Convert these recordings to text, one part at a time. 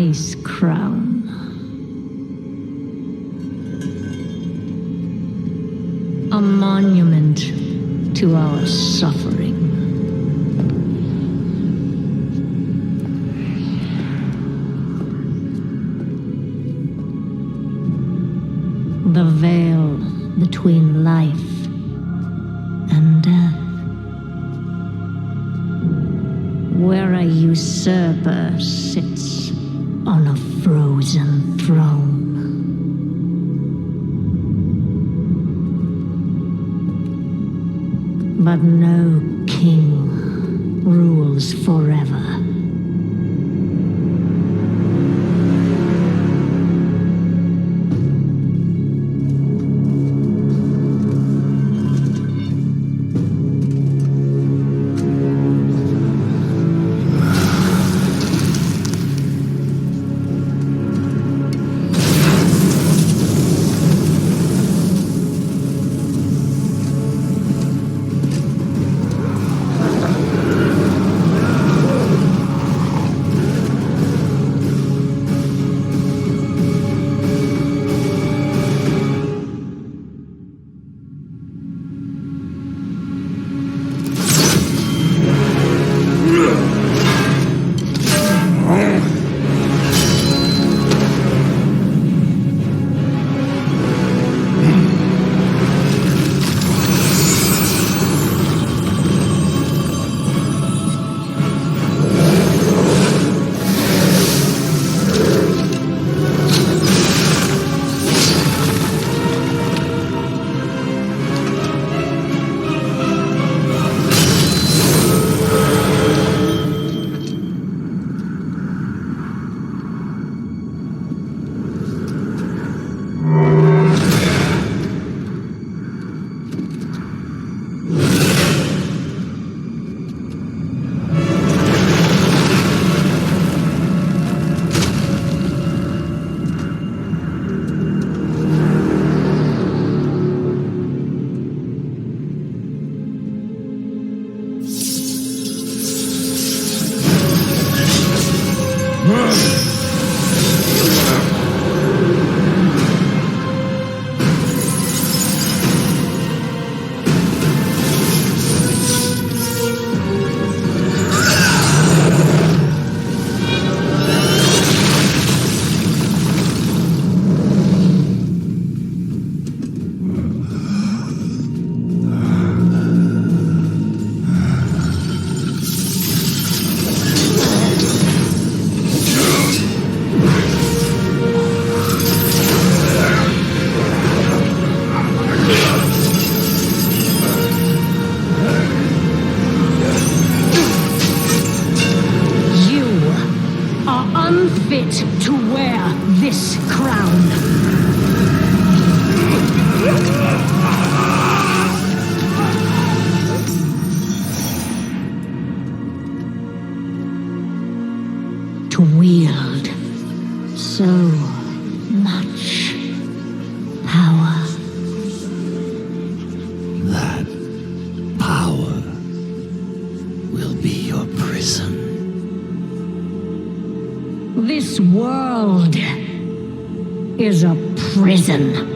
nice crown. A monument to our suffering. The veil between life and death, where a usurper sits on a frozen throne. But no king rules forever. To wield so much power. That power will be your prison. This world is a prison.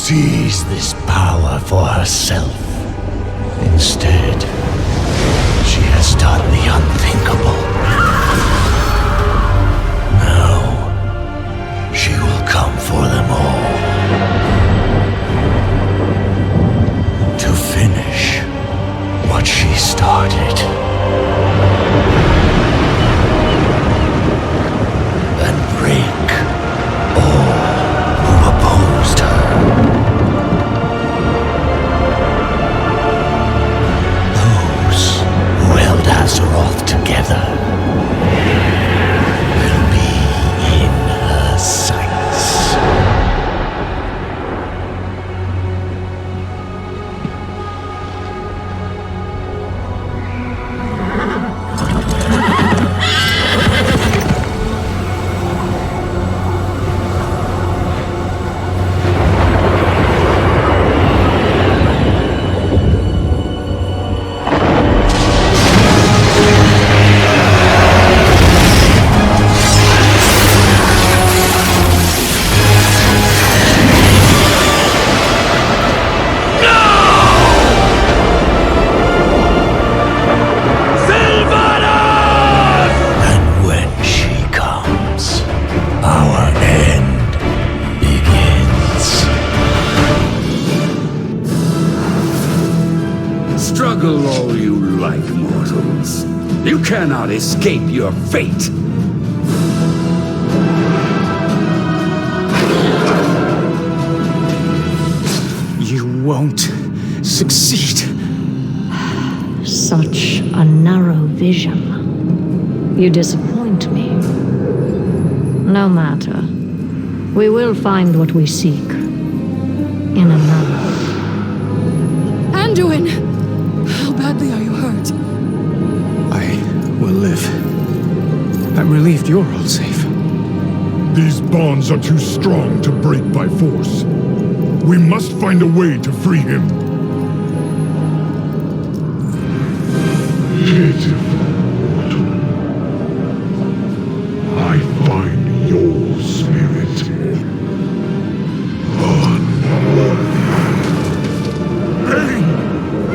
seize this power for herself. Instead, she has done the unthinkable. Now, she will come for them all. To finish what she started. And break all who opposed her. Those who held Azeroth together will be in her sights. Struggle all you like, mortals. You cannot escape your fate. You won't succeed. Such a narrow vision. You disappoint me. No matter. We will find what we seek. In another. Anduin! How badly are you hurt? I will live. I'm relieved you're all safe. These bonds are too strong to break by force. We must find a way to free him. Pitiful mortal. I find your spirit unworthy. Pain!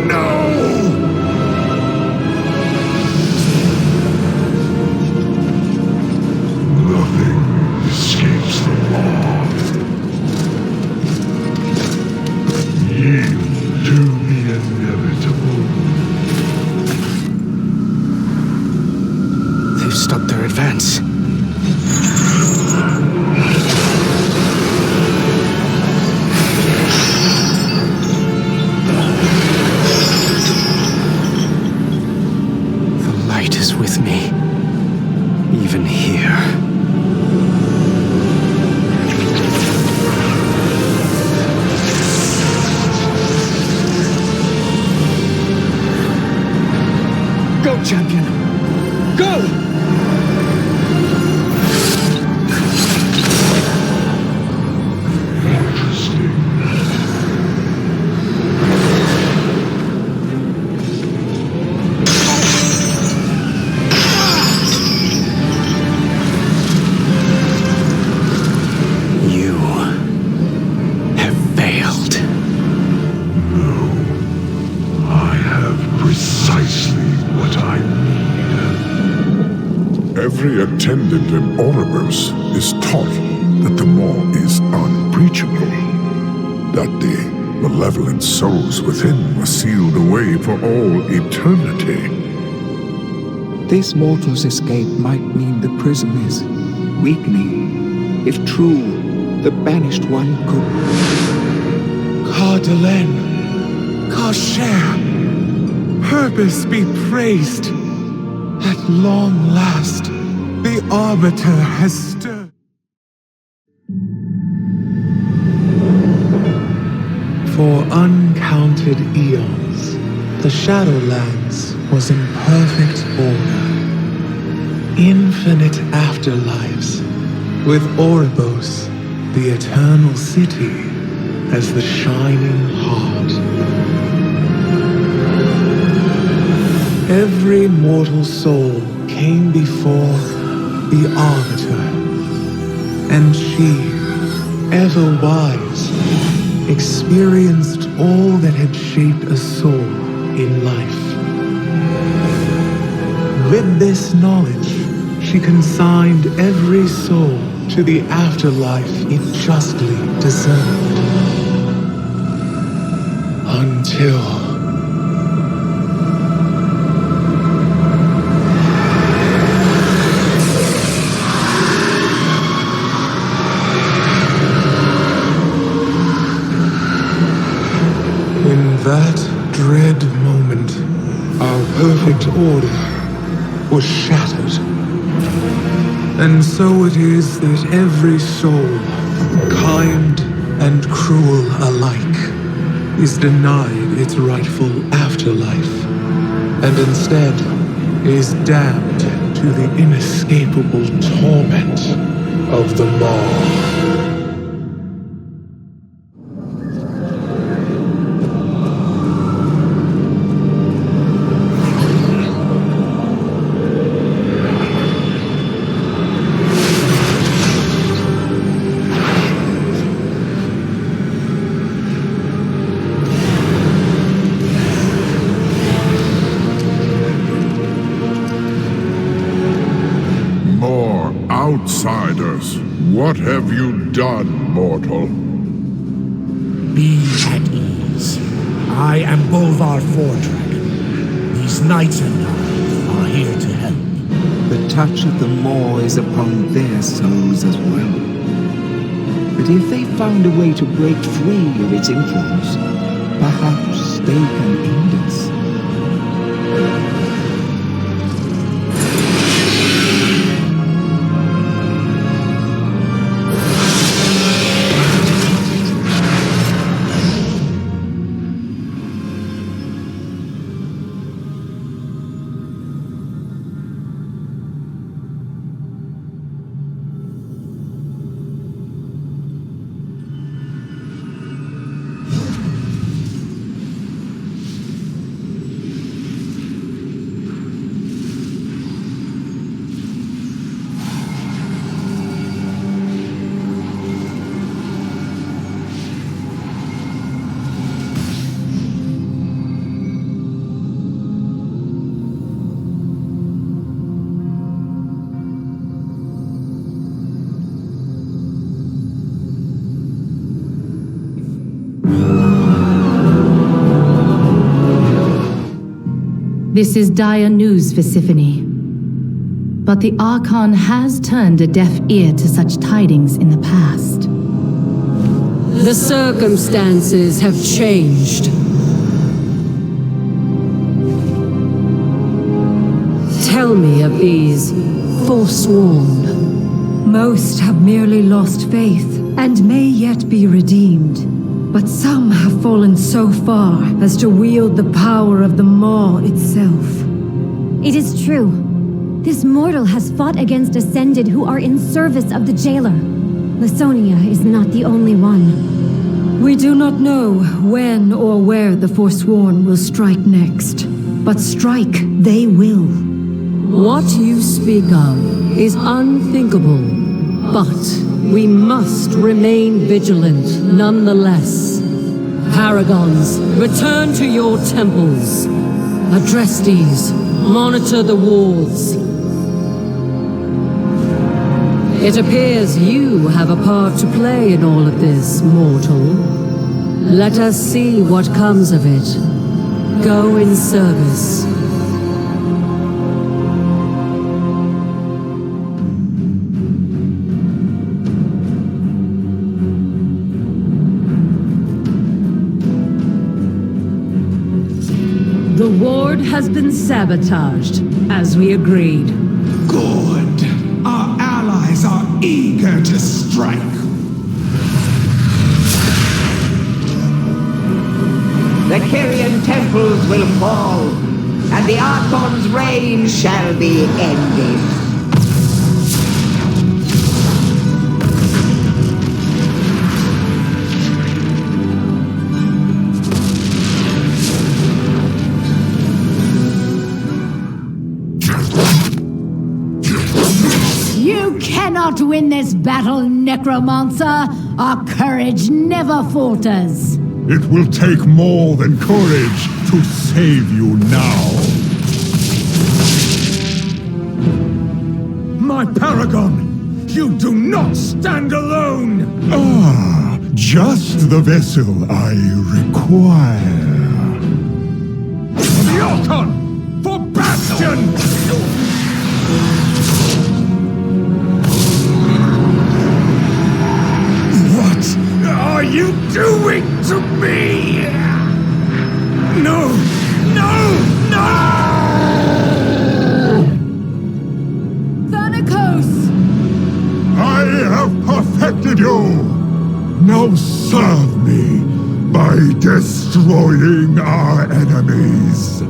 No! Nothing escapes the law. Yield to the inevitable. They've stopped their advance. The light is with me, even here. Go, champion! Go! Interesting. You have failed. No. I have precisely what I need. Every attendant in Ouroboros is taught that the maw is unbreachable, that the malevolent souls within are sealed away for all eternity. This mortal's escape might mean the prism is weakening. If true, the banished one could... Cardelen, Karcher, purpose be praised. At long last, the Arbiter has stirred. For uncounted eons, the Shadowlands was in perfect order. Infinite afterlives, with Ouroboros, the eternal city, as the shining heart. Every mortal soul came before the Arbiter, and she, ever wise, experienced all that had shaped a soul in life. With this knowledge, she consigned every soul to the afterlife it justly deserved. Until... in that dread moment, our perfect order was shattered. And so it is that every soul, kind and cruel alike, is denied its rightful afterlife, and instead is damned to the inescapable torment of the mort. Outsiders, what have you done, mortal? Be at ease. I am Bolvar Fordragon. These knights and I are here to help. The touch of the mort is upon their souls as well. But if they found a way to break free of its influence, perhaps they can aid us. This is dire news, Visiphone. But the Archon has turned a deaf ear to such tidings in the past. The circumstances have changed. Tell me of these forsworn. Most have merely lost faith, and may yet be redeemed. But some have fallen so far as to wield the power of the mort itself. It is true. This mortal has fought against Ascended who are in service of the jailer. Lasonia is not the only one. We do not know when or where the Forsworn will strike next, but strike they will. What you speak of is unthinkable, but we must remain vigilant nonetheless. Paragons, return to your temples. Adrestes, monitor the walls. It appears you have a part to play in all of this, mortal. Let us see what comes of it. Go in service. The ward has been sabotaged, as we agreed. Good. Our allies are eager to strike. The Kyrian temples will fall, and the Archon's reign shall be ended. You cannot not win this battle, necromancer. Our courage never falters. It will take more than courage to save you now. My paragon! You do not stand alone! Ah, just the vessel I require. The Archon! For Bastion! What are you doing to me? No! No! No! Thanatos! I have perfected you! Now serve me by destroying our enemies.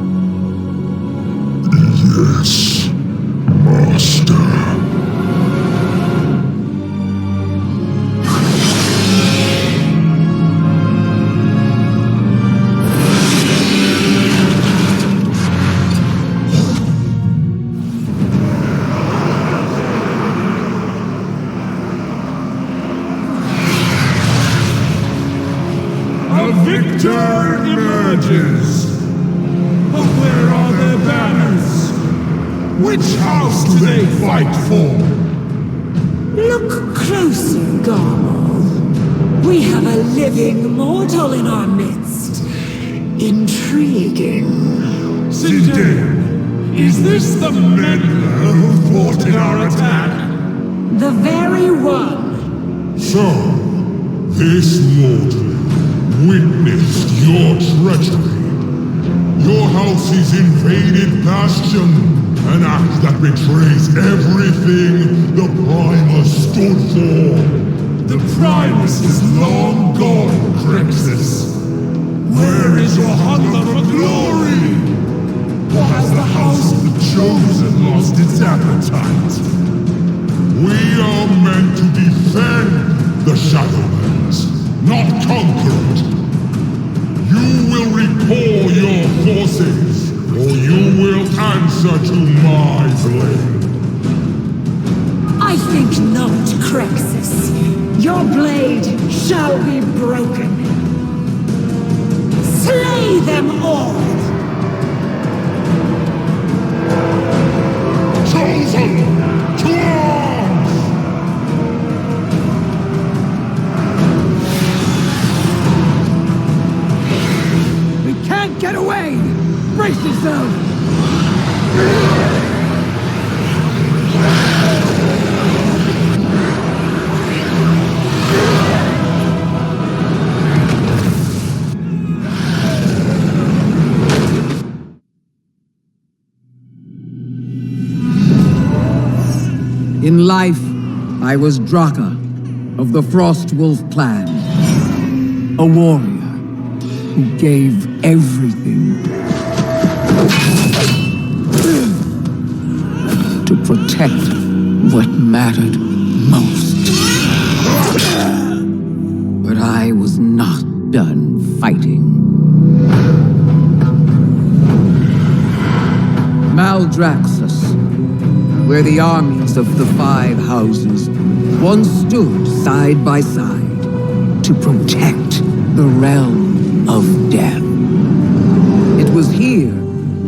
Yes, Master. Victor emerges! But where are their banners? Which house do they fight for? Look closer, Garmal. We have a living mortal in our midst. Intriguing. Zindane, is this the meddler who fought in our attack? The very one. So, this mortal witnessed your treachery. Your house's invaded Bastion, an act that betrays everything the Primus stood for. The Primus is long gone, Crixus. Where is your hunger for glory? Or has the House of the Chosen lost its appetite? We are meant to defend the Shadowlands, not conquer it. You will recall your forces, or you will answer to my blade. I think not, Crixus. Your blade shall be broken. Slay them all! Chosen! To arms! Can't get away! Brace yourself! In life, I was Draka of the Frostwolf clan, a warrior who gave everything to protect what mattered most. But I was not done fighting. Maldraxxus, where the armies of the Five Houses once stood side by side to protect the realm of death. It was here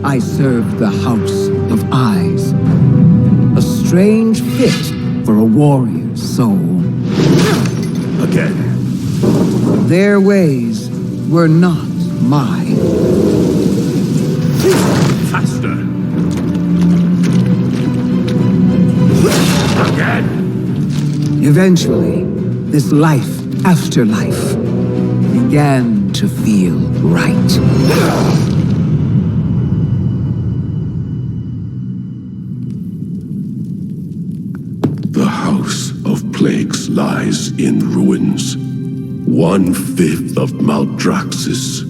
I served the House of Eyes, a strange fit for a warrior's soul. Again. Their ways were not mine. Faster. Again. Eventually, this life after life began to feel right. The House of Plagues lies in ruins. 1/5 of Maldraxxus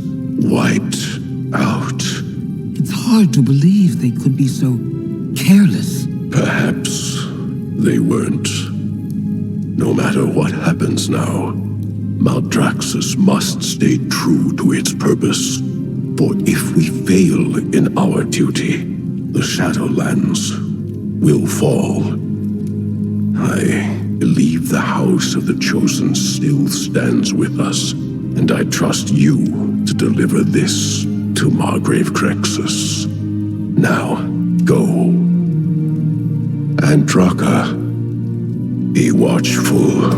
wiped out. It's hard to believe they could be so careless. Perhaps they weren't. No matter what happens now, Maldraxxus must stay true to its purpose. For if we fail in our duty, the Shadowlands will fall. I believe the House of the Chosen still stands with us, and I trust you to deliver this to Margrave Crexus. Now, go. Andraka, be watchful.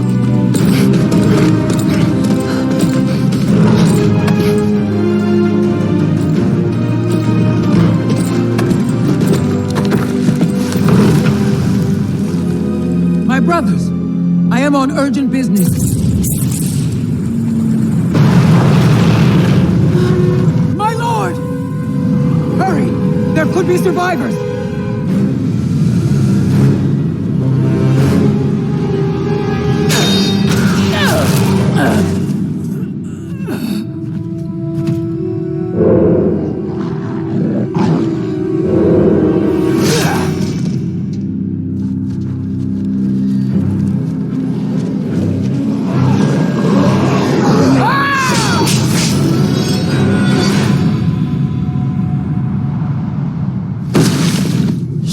My brothers, I am on urgent business. My lord! Hurry! There could be survivors!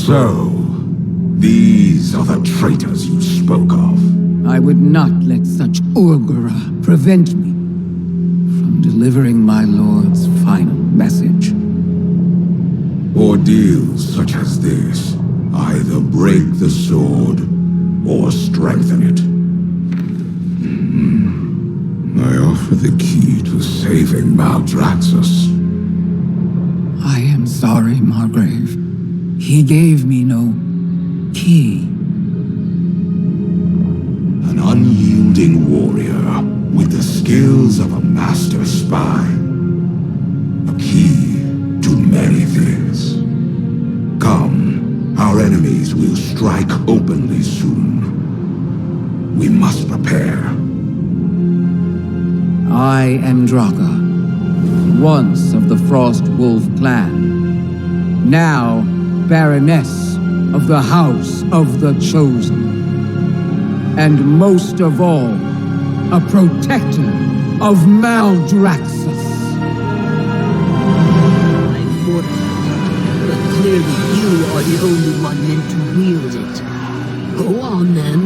So, these are the traitors you spoke of. I would not let such Urgura prevent me from delivering my lord's final message. Ordeals such as this either break the sword or strengthen it. I offer the key to saving Maldraxxus. I am sorry, Margrave. He gave me no key. An unyielding warrior with the skills of a master spy. A key to many things. Come, our enemies will strike openly soon. We must prepare. I am Andraka, once of the Frost Wolf clan. Now, Baroness of the House of the Chosen. And most of all, a protector of Maldraxxus. I'm mortal, but clearly you are the only one meant to wield it. Go on, then.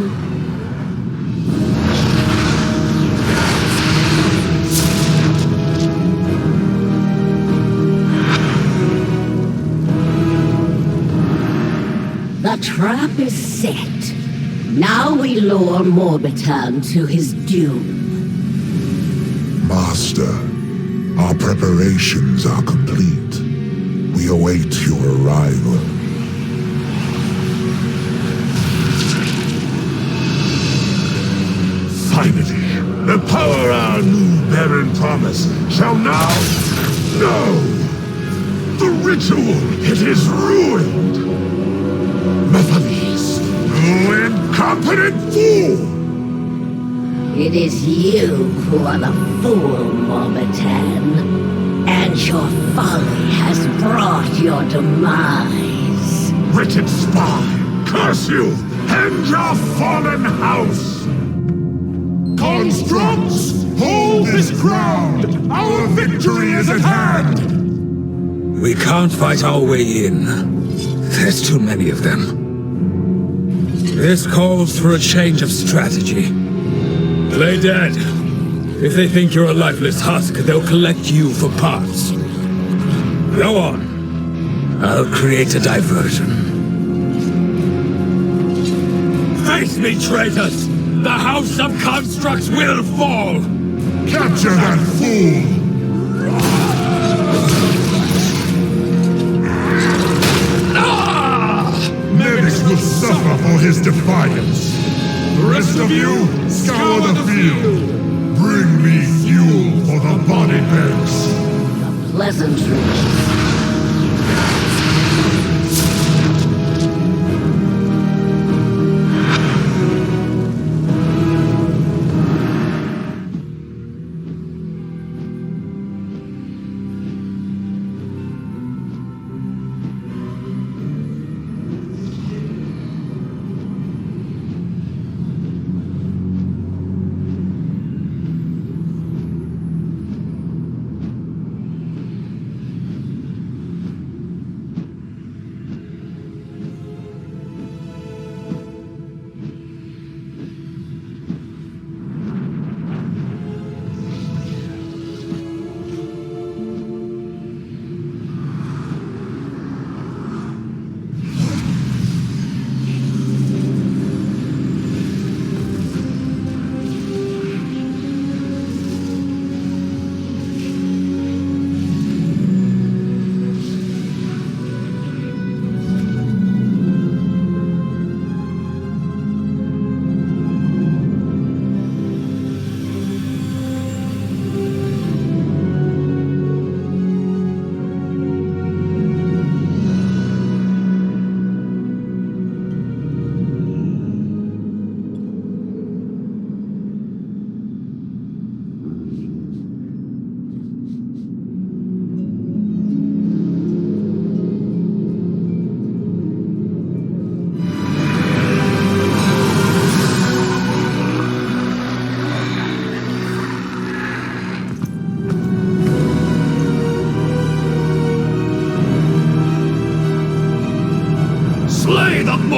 The trap is set. Now we lure Morbitan to his doom. Master, our preparations are complete. We await your arrival. Finally, the power our new Baron promised shall now... No! The ritual, it is ruined! Methodist, you incompetent fool! It is you who are the fool, Morbitan. And your folly has brought your demise. Wretched spy, curse you, and your fallen house! Constructs, hold this ground! Our victory is at hand! We can't fight our way in. There's too many of them. This calls for a change of strategy. Play dead. If they think you're a lifeless husk, they'll collect you for parts. Go on. I'll create a diversion. Face me, traitors! The House of Constructs will fall! Capture that fool! Menace will suffer for his defiance. The rest of you, scour the field. Bring me fuel for the body bags. The pleasantries.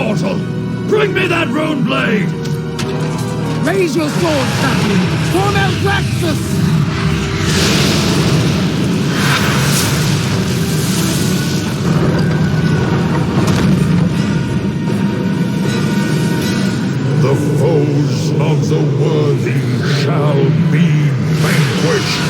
mortal! Bring me that rune blade! Raise your sword, champion! For Maldraxxus! The foes of the worthy shall be vanquished.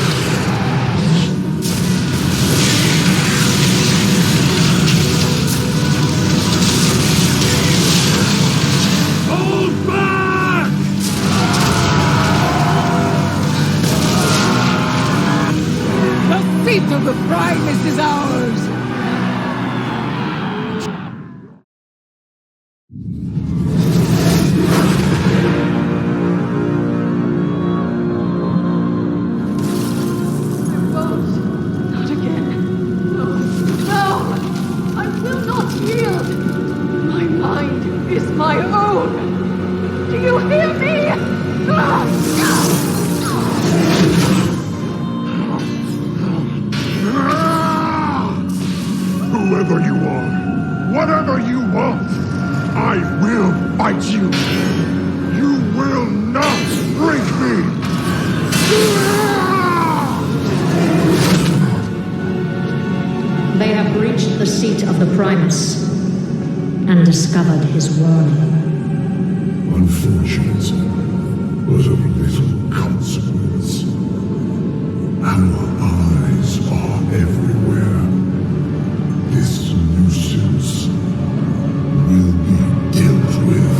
Hold back! The seat of the Primus is ours! Whoever you are, whatever you want, I will fight you. You will not break me. They have reached the seat of the Primus and discovered his warning. Unfortunate was of little consequence. Our eyes are everywhere. This nuisance will be dealt with.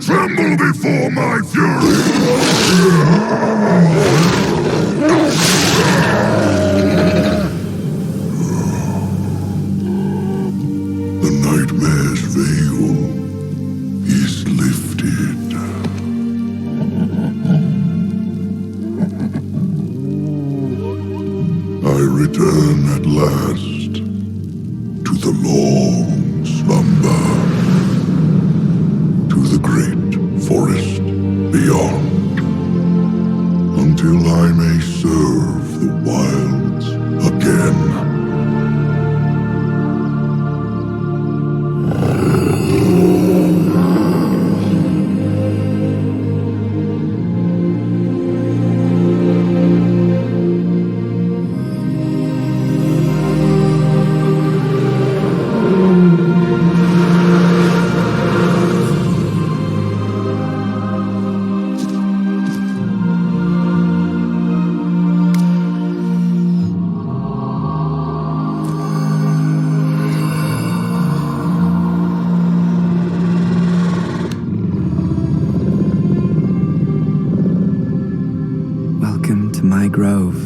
Tremble before my fury! The nightmare's veil is lifted. I return at last to the long slumber. The great forest beyond, until I may serve the wilds again. My grove,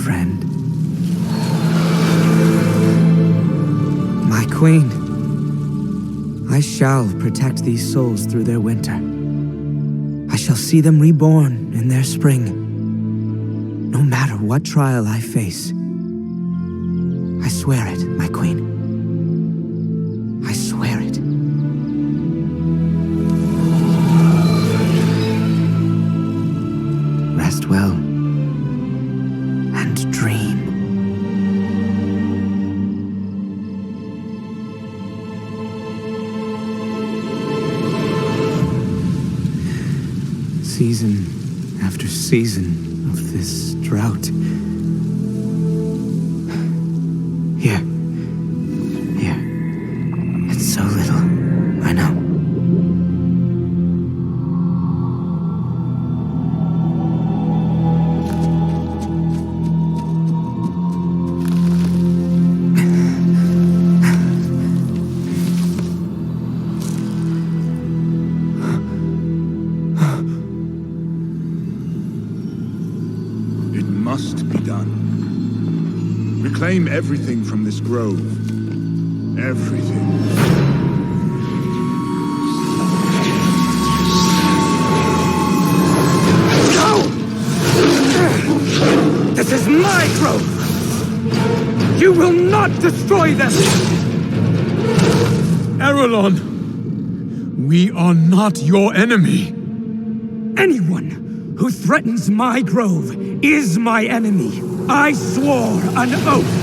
friend. My queen. I shall protect these souls through their winter. I shall see them reborn in their spring. No matter what trial I face. I swear it, my queen. I swear it. Rest well. Dream. Season after season of this drought, claim everything from this grove. Everything. No! This is my grove! You will not destroy them! Arelon! We are not your enemy! Anyone who threatens my grove is my enemy. I swore an oath!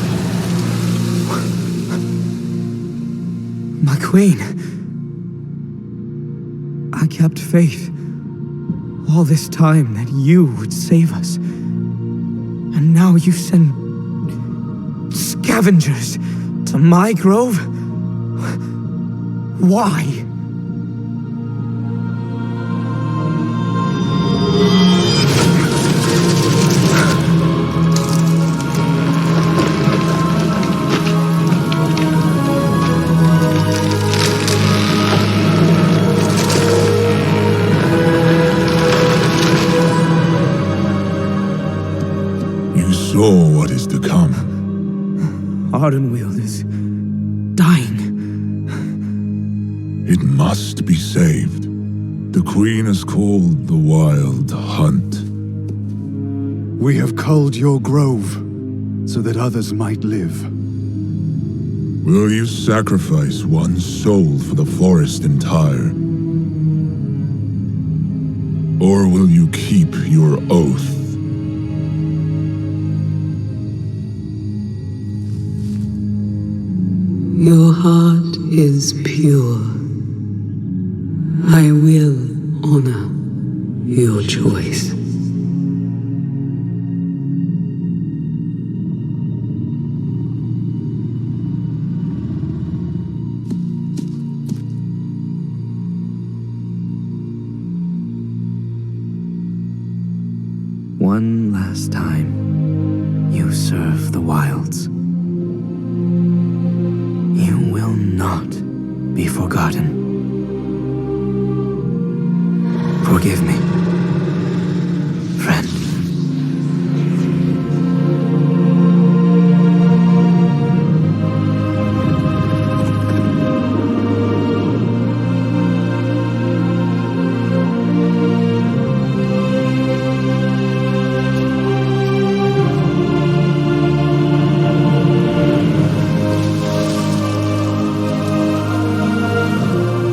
My queen. I kept faith all this time that you would save us. And now you send scavengers to my grove? Why? What is to come? Ardenweald is dying. It must be saved. The Queen is called the Wild Hunt. We have culled your grove so that others might live. Will you sacrifice one soul for the forest entire? Or will you keep your oath? Your heart is pure. I will honor your choice. One last time, you serve the wilds. You will not be forgotten. Forgive me, friend.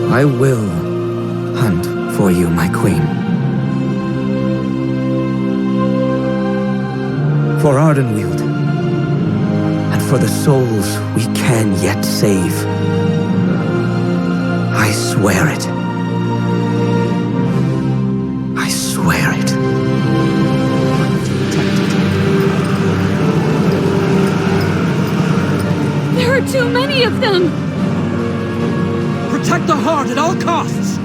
I will hunt for you, my queen. For Ardenweald, and for the souls we can yet save. I swear it. I swear it. There are too many of them! Protect the heart at all costs!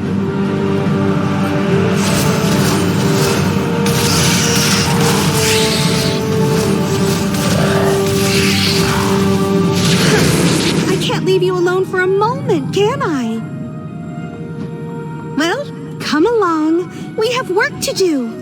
I can't leave you alone for a moment, can I? Well, come along. We have work to do.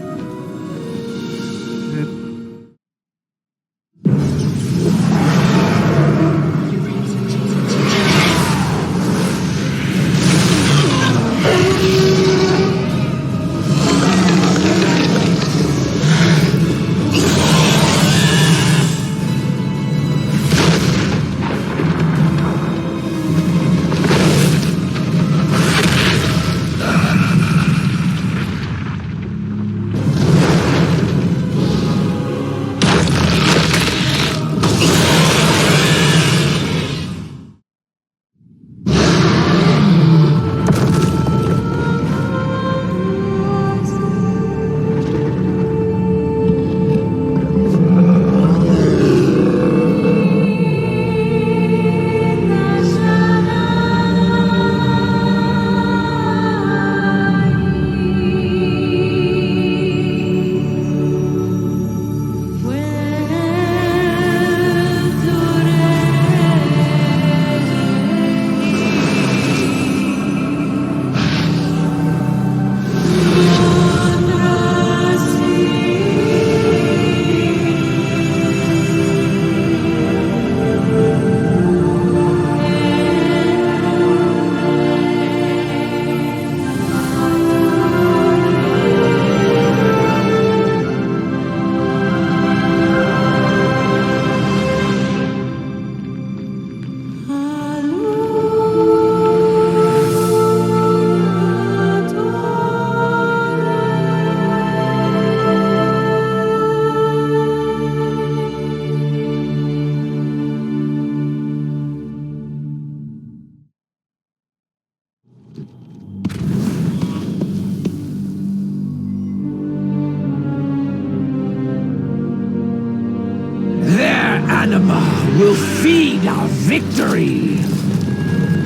victory!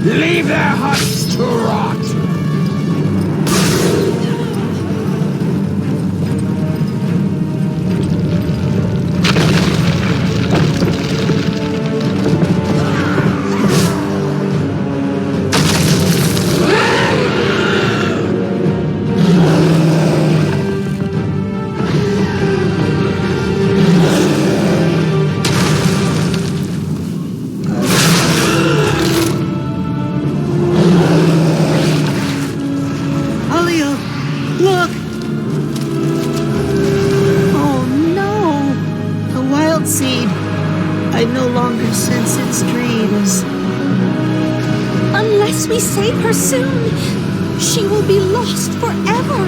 Leave their huts to rot! Unless we save her soon, she will be lost forever.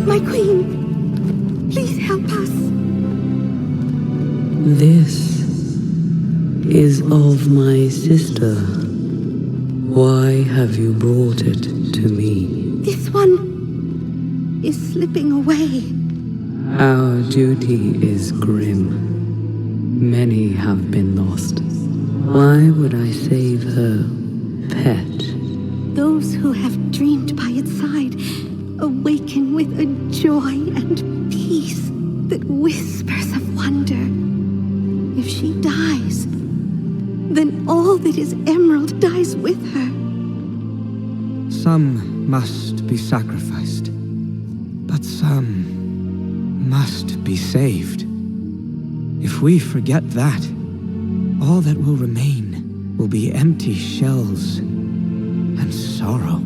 My queen, please help us. This is of my sister. Why have you brought it to me? This one is slipping away. Our duty is grim. Many have been lost. Why would I save her pet? Those who have dreamed by its side awaken with a joy and peace that whispers of wonder. If she dies, then all that is Emerald dies with her. Some must be sacrificed, but some must be saved. If we forget that, all that will remain will be empty shells and sorrow.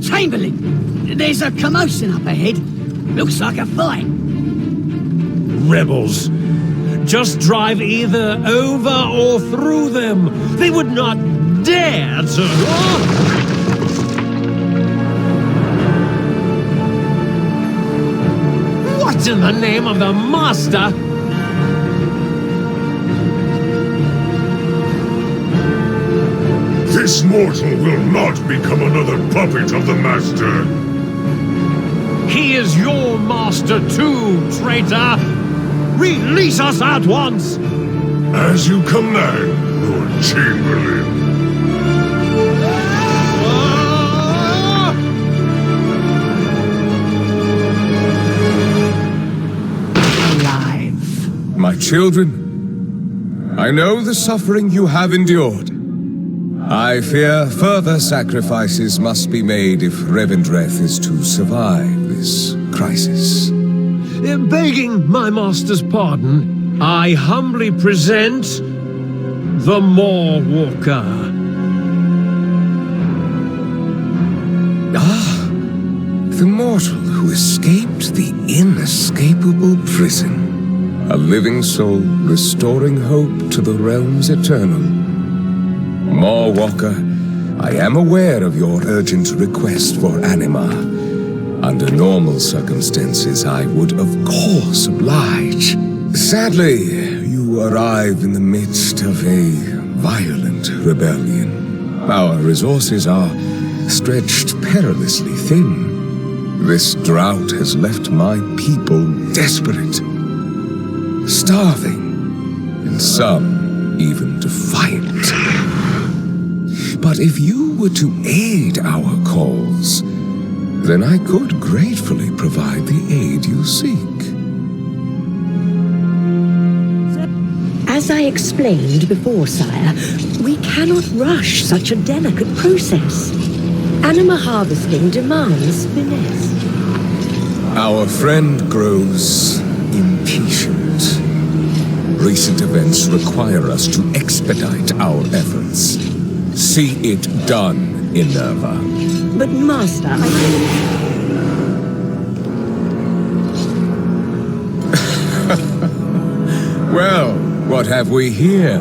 Chamberlain, there's a commotion up ahead. Looks like a fight. Rebels. Just drive either over or through them. They would not dare to... What in the name of the Master? This mortal will not become another puppet of the Master. He is your master too, traitor! Release us at once! As you command, Lord Chamberlain. Alive. My children, I know the suffering you have endured. I fear further sacrifices must be made if Revendreth is to survive this crisis. Begging my master's pardon, I humbly present the Maw Walker. Ah, the mortal who escaped the inescapable prison. A living soul restoring hope to the realms eternal. Maw Walker I am aware of your urgent request for anima. Under normal circumstances, I would of course oblige. Sadly, you arrive in the midst of a violent rebellion. Our resources are stretched perilously thin. This drought has left my people desperate, starving, and some even defiant. But if you were to aid our cause, then I could gratefully provide the aid you seek. As I explained before, sire, we cannot rush such a delicate process. Anima harvesting demands finesse. Our friend grows impatient. Recent events require us to expedite our efforts. See it done, Inerva. But master, Well, what have we here?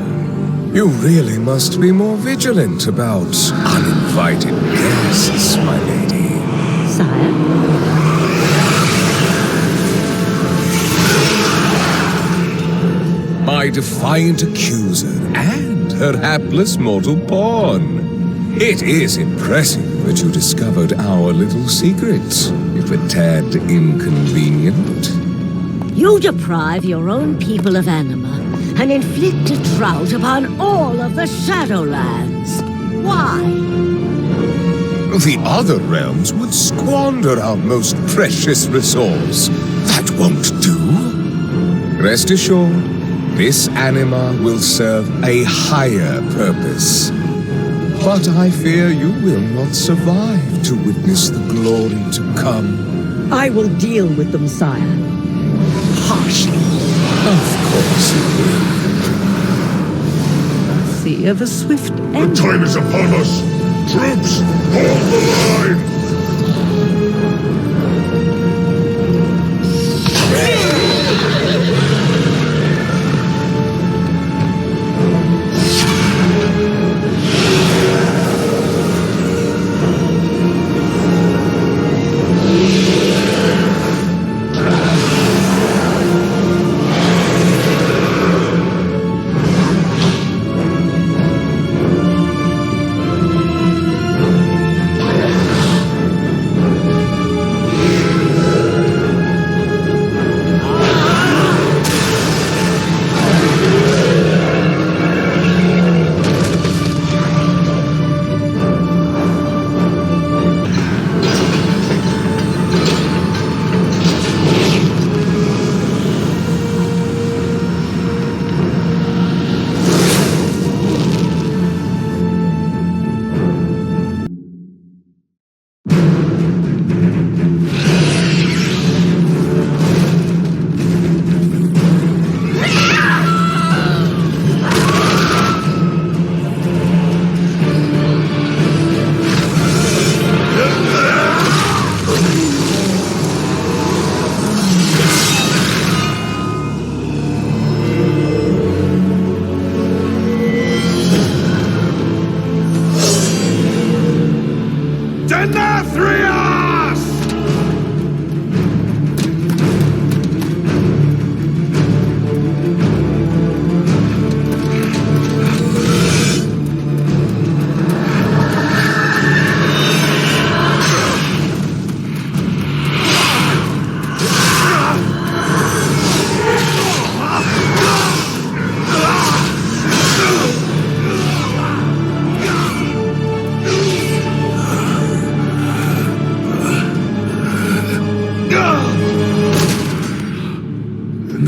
You really must be more vigilant about uninvited guests, my lady. Sire? My defiant accuser and her hapless mortal pawn. It is impressive that you discovered our little secrets, if a tad inconvenient. You deprive your own people of anima and inflict a drought upon all of the Shadowlands. Why? The other realms would squander our most precious resource. That won't do. Rest assured, this anima will serve a higher purpose. But I fear you will not survive to witness the glory to come. I will deal with them, sire. Harshly. Of course you will. See of a swift The end. time is upon us! Troops, hold the line!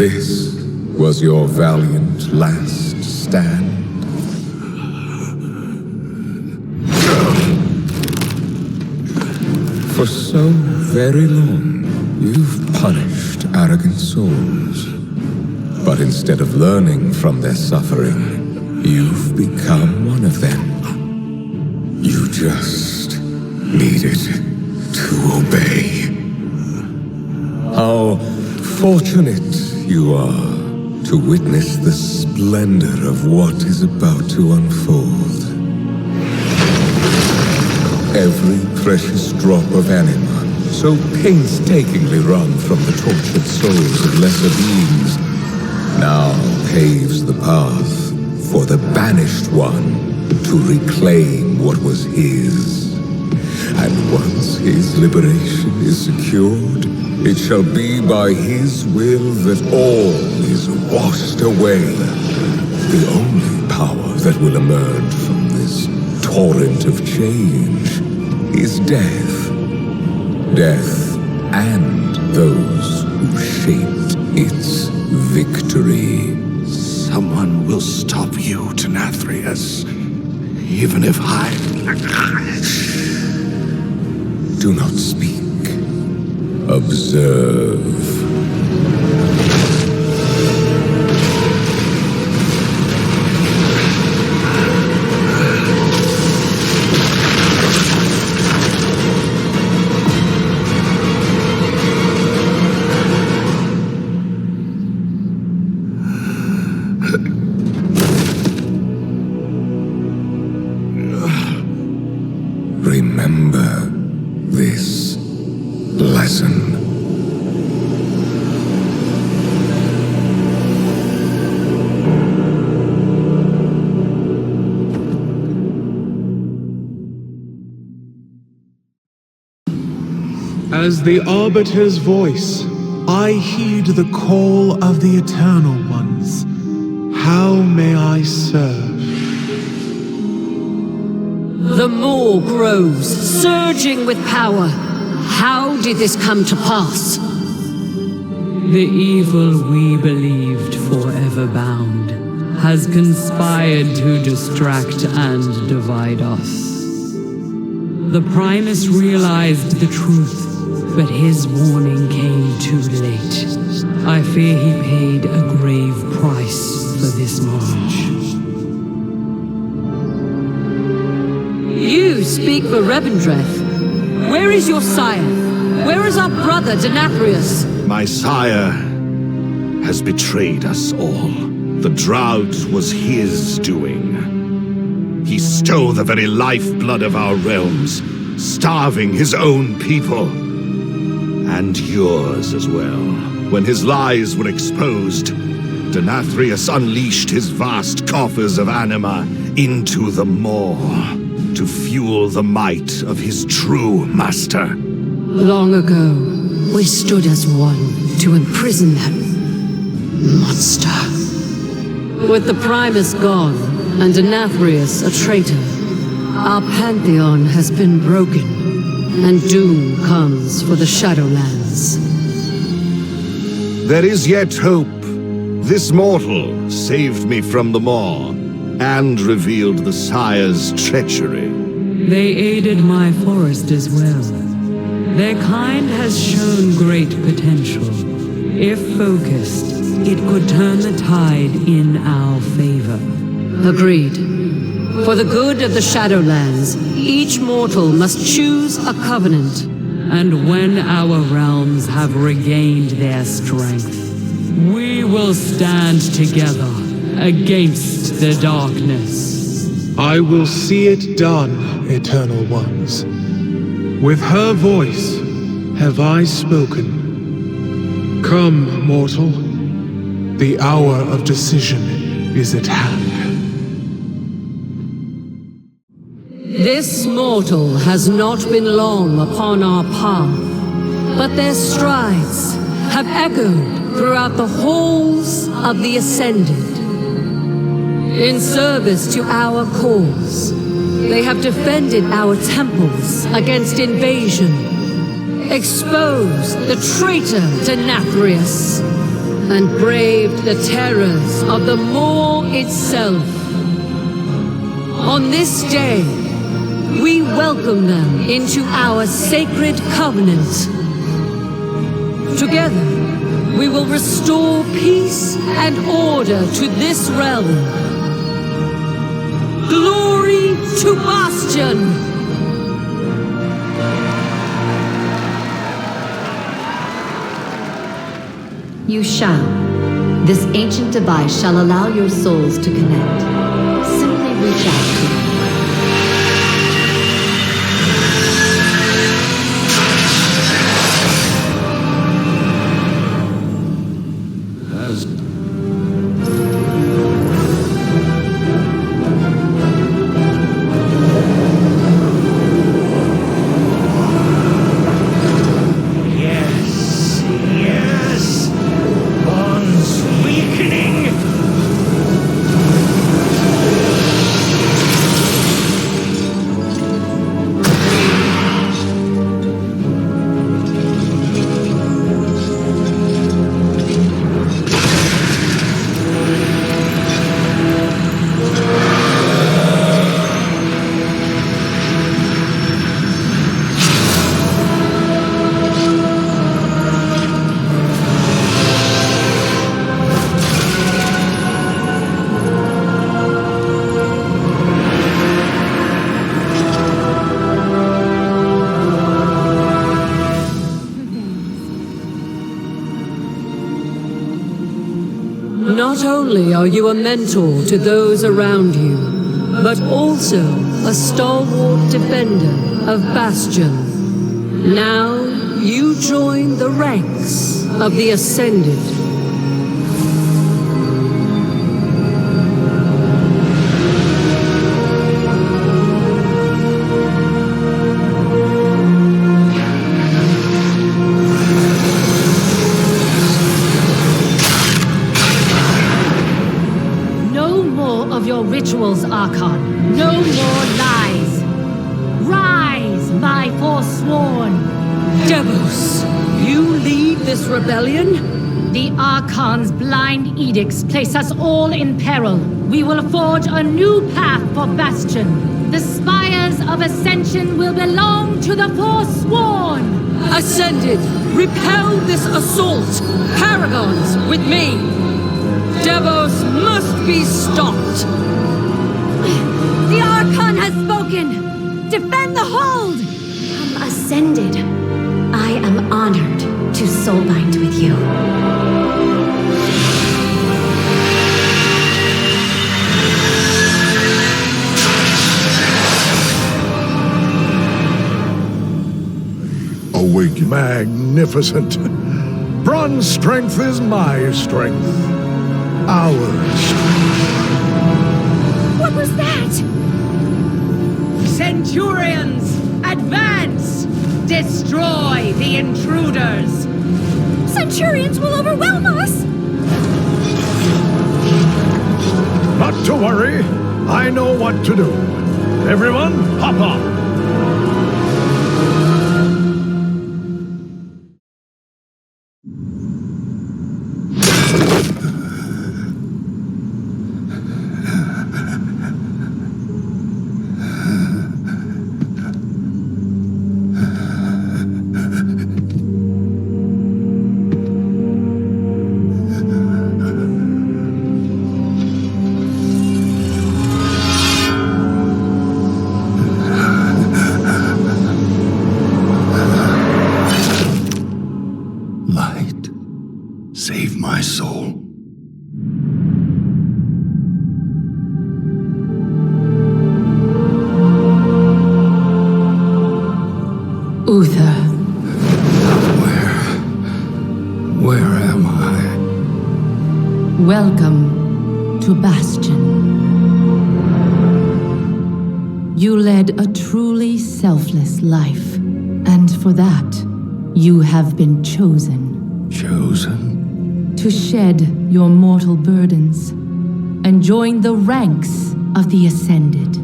This was your valiant last stand. For so very long, you've punished arrogant souls. But instead of learning from their suffering, you've become one of them. You just needed to obey. How fortunate you are to witness the splendor of what is about to unfold. Every precious drop of anima, so painstakingly wrung from the tortured souls of lesser beings, now paves the path for the banished one to reclaim what was his. And once his liberation is secured, it shall be by his will that all is washed away. The only power that will emerge from this torrent of change is death. Death and those who shaped its victory. Someone will stop you, Denathrius. Even if I... Do not speak. Observe. Remember this lesson. As the Arbiter's voice, I heed the call of the Eternal Ones. How may I serve? The maw grows, surging with power. How did this come to pass? The evil we believed forever bound has conspired to distract and divide us. The Primus realized the truth, but his warning came too late. I fear he paid a grave price for this knowledge. You speak for Revendreth. Where is your sire? Where is our brother, Denathrius? My sire has betrayed us all. The drought was his doing. He stole the very lifeblood of our realms, starving his own people. And yours as well. When his lies were exposed, Denathrius unleashed his vast coffers of anima into the maw to fuel the might of his true master. Long ago, we stood as one to imprison that monster. With the Primus gone and Denathrius a traitor, our pantheon has been broken, and doom comes for the Shadowlands. There is yet hope. This mortal saved me from the maw and revealed the sire's treachery. They aided my forest as well. Their kind has shown great potential. If focused, it could turn the tide in our favor. Agreed. For the good of the Shadowlands, each mortal must choose a covenant. And when our realms have regained their strength, we will stand together against the darkness. I will see it done, Eternal Ones. With her voice have I spoken. Come, mortal. The hour of decision is at hand. This mortal has not been long upon our path, but their strides have echoed throughout the halls of the Ascended. In service to our cause, they have defended our temples against invasion, exposed the traitor Denathrius, and braved the terrors of the maw itself. On this day, we welcome them into our sacred covenant. Together, we will restore peace and order to this realm. Glory to Bastion! You shall. This ancient device shall allow your souls to connect. Simply reach out to it. only are you a mentor to those around you, but also a stalwart defender of Bastion. Now, you join the ranks of the Ascended. Rituals, Archon. No more lies. Rise, my forsworn. Devos, you lead this rebellion? The Archon's blind edicts place us all in peril. We will forge a new path for Bastion. The spires of Ascension will belong to the forsworn. Ascended, repel this assault. Paragons, with me. Devos must be stopped. The Archon has spoken! Defend the hold! I'm Ascended. I am honored to soulbind with you. Awake, magnificent. Bronze strength is my strength. Ours. What was that? Centurions, advance! Destroy the intruders! Centurions will overwhelm us! Not to worry. I know what to do. Everyone, hop on. Save my soul. Uther. Where am I? Welcome to Bastion. You led a truly selfless life, and for that, you have been chosen. Chosen? To shed your mortal burdens and join the ranks of the Ascended,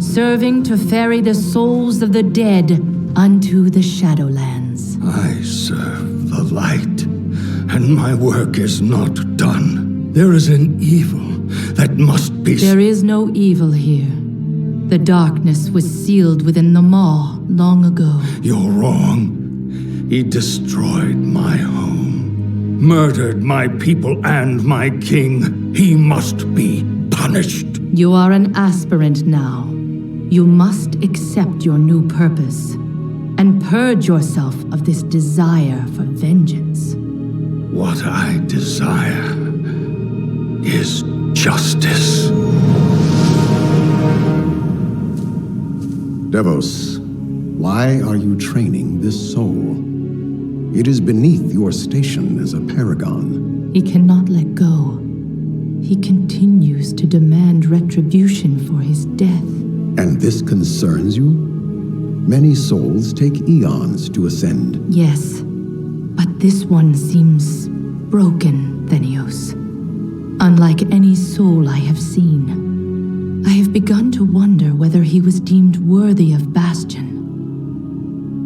serving to ferry the souls of the dead unto the Shadowlands. I serve the light, and my work is not done. There is an evil that must be... There is no evil here. The darkness was sealed within the maw long ago. You're wrong. He destroyed my home, murdered my people and my king. He must be punished. You are an aspirant now. You must accept your new purpose and purge yourself of this desire for vengeance. What I desire is justice. Devos, why are you training this soul? It is beneath your station as a paragon. He cannot let go. He continues to demand retribution for his death. And this concerns you? Many souls take eons to ascend. Yes, but this one seems broken, Thenios. Unlike any soul I have seen. I have begun to wonder whether he was deemed worthy of Bastion.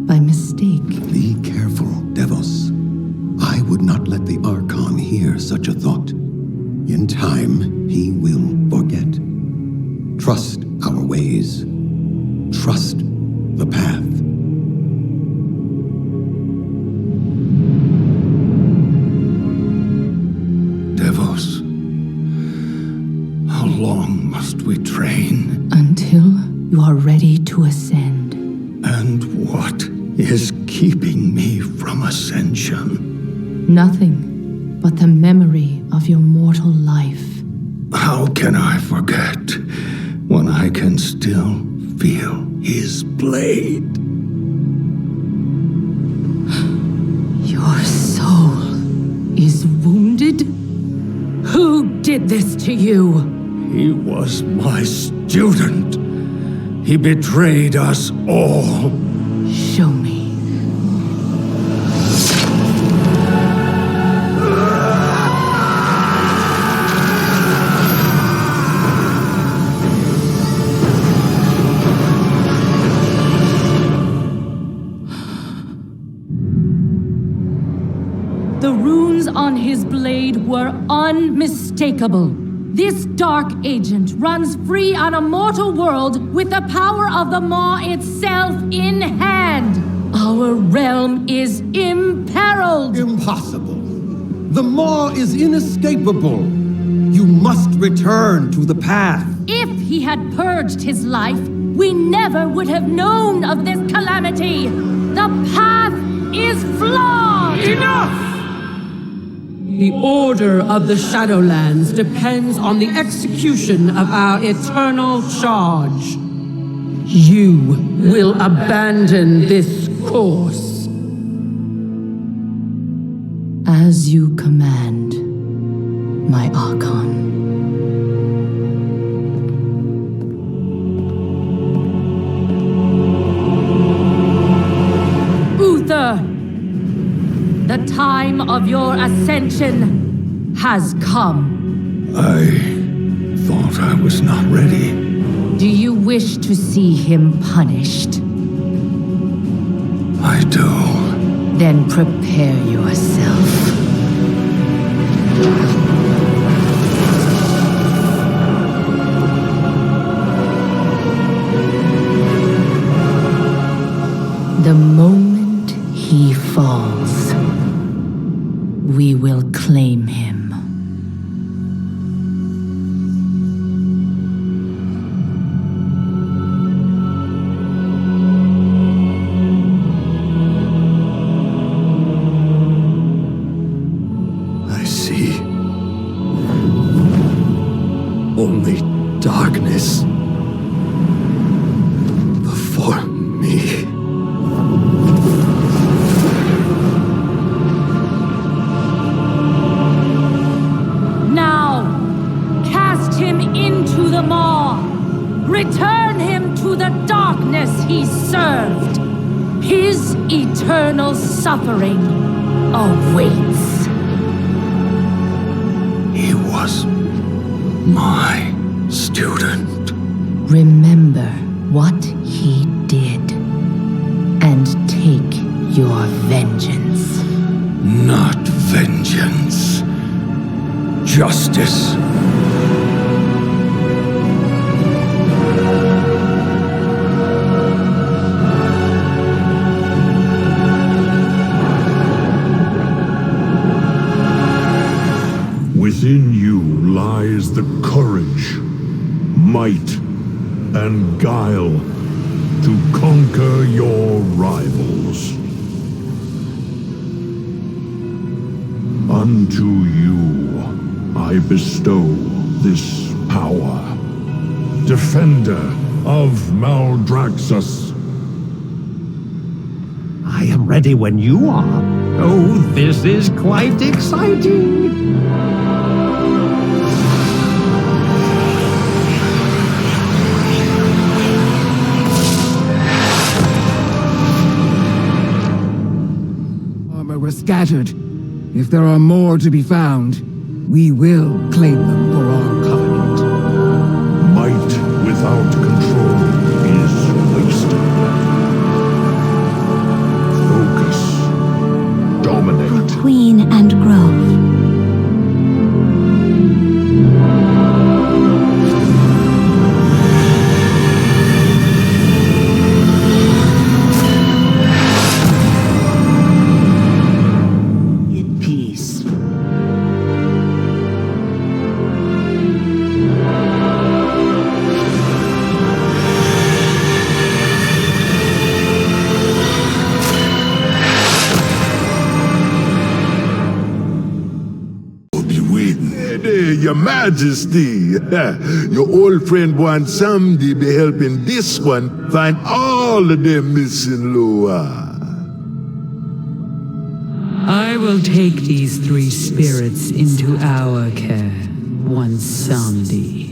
By mistake. Be careful, Devos. I would not let the Archon hear such a thought. In time, he will forget. Trust our ways. Trust the path. Devos, how long must we train? Until you are ready to ascend. And what is keeping me from ascension? Nothing. but the memory of your mortal life. How can I forget when I can still feel his blade? Your soul is wounded? Who did this to you? He was my student. He betrayed us all. Show me. The runes on his blade were unmistakable. This dark agent runs free on a mortal world with the power of the Maw itself in hand. Our realm is imperiled. Impossible. The Maw is inescapable. You must return to the path. If he had purged his life, we never would have known of this calamity. The path is flawed. Enough! The order of the Shadowlands depends on the execution of our eternal charge. You will abandon this course. As you command, my Archon. Uther! The time of your ascension has come. I thought I was not ready. Do you wish to see him punished? I do. Then prepare yourself. The moment he falls, we will claim him. I see only darkness before me. Into the Maw. Return him to the darkness he served. His eternal suffering awaits. He was my student. Remember what he did, and take your vengeance. Not vengeance. Justice. Within you lies the courage, might, and guile to conquer your rivals. Unto you I bestow this power, defender of Maldraxxus. I am ready when you are. Oh, this is quite exciting. Were scattered. If there are more to be found, we will claim them for our covenant. Might without control is wasted. Focus. Dominate. For Queen and Grove. Your Majesty. Your old friend Samdi be helping this one find all of them missing Loa. I will take these three spirits into our care, Samdi.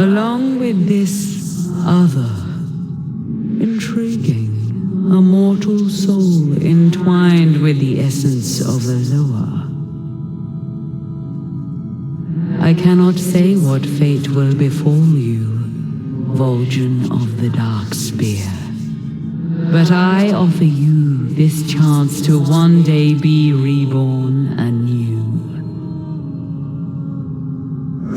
Along with this other, intriguing, a mortal soul entwined with the essence of the Loa. I cannot say what fate will befall you, Vulcan of the Dark Spear. But I offer you this chance to one day be reborn anew.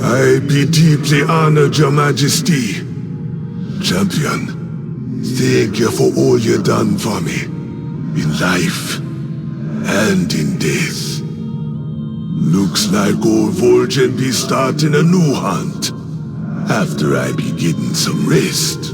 I be deeply honored, Your Majesty. Champion, thank you for all you done for me, in life and in death. Looks like old Vulcan be starting a new hunt, after I be getting some rest.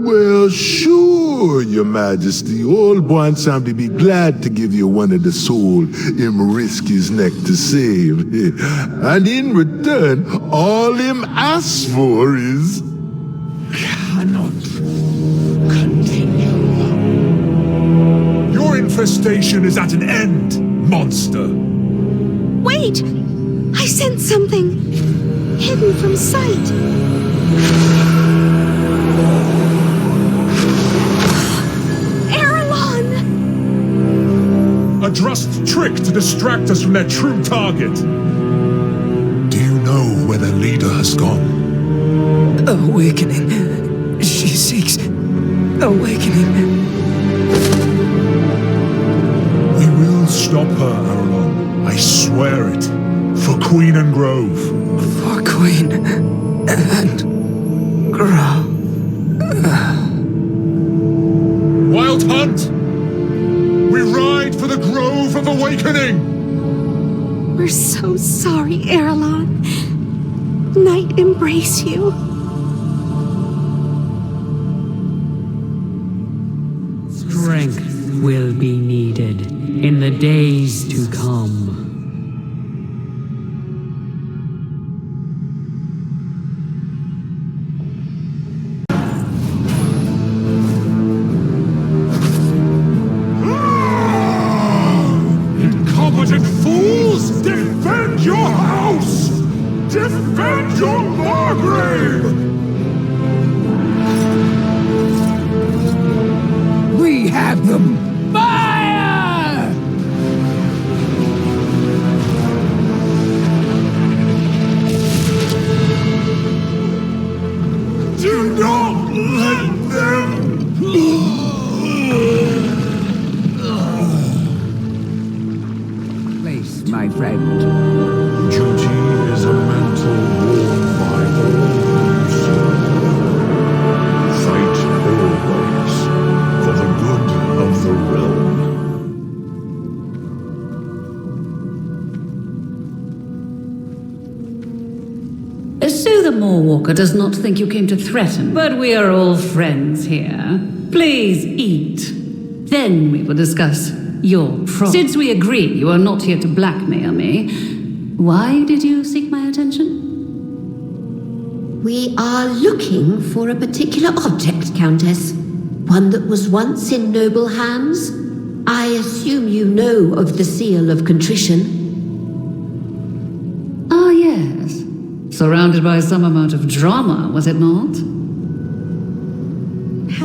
Well, sure, Your Majesty. Old Samdi be glad to give you one of the soul him risk his neck to save. And in return, all him asks for is... Cannot continue. Your infestation is at an end, monster. Wait! I sense something hidden from sight. A just trick to distract us from their true target. Do you know where their leader has gone? Awakening. She seeks awakening. We will stop her, Aralon. I swear it. For Queen and Grove. For Queen and Grove. Wild Hunt! We ride for the Grove of Awakening! We're so sorry, Aralon. Night embrace you. Strength will be needed in the days to come. Defend your house! Defend your Margrave! We have them! Fire! Do not let them! My friend. Duty is a mantle worn by all who serve. Fight always for the good of the realm. So the Moorwalker does not think you came to threaten, but we are all friends here. Please eat. Then we will discuss your problem. Since we agree you are not here to blackmail me, why did you seek my attention? We are looking for a particular object, Countess. One that was once in noble hands. I assume you know of the Seal of Contrition. Ah, yes. Surrounded by some amount of drama, was it not?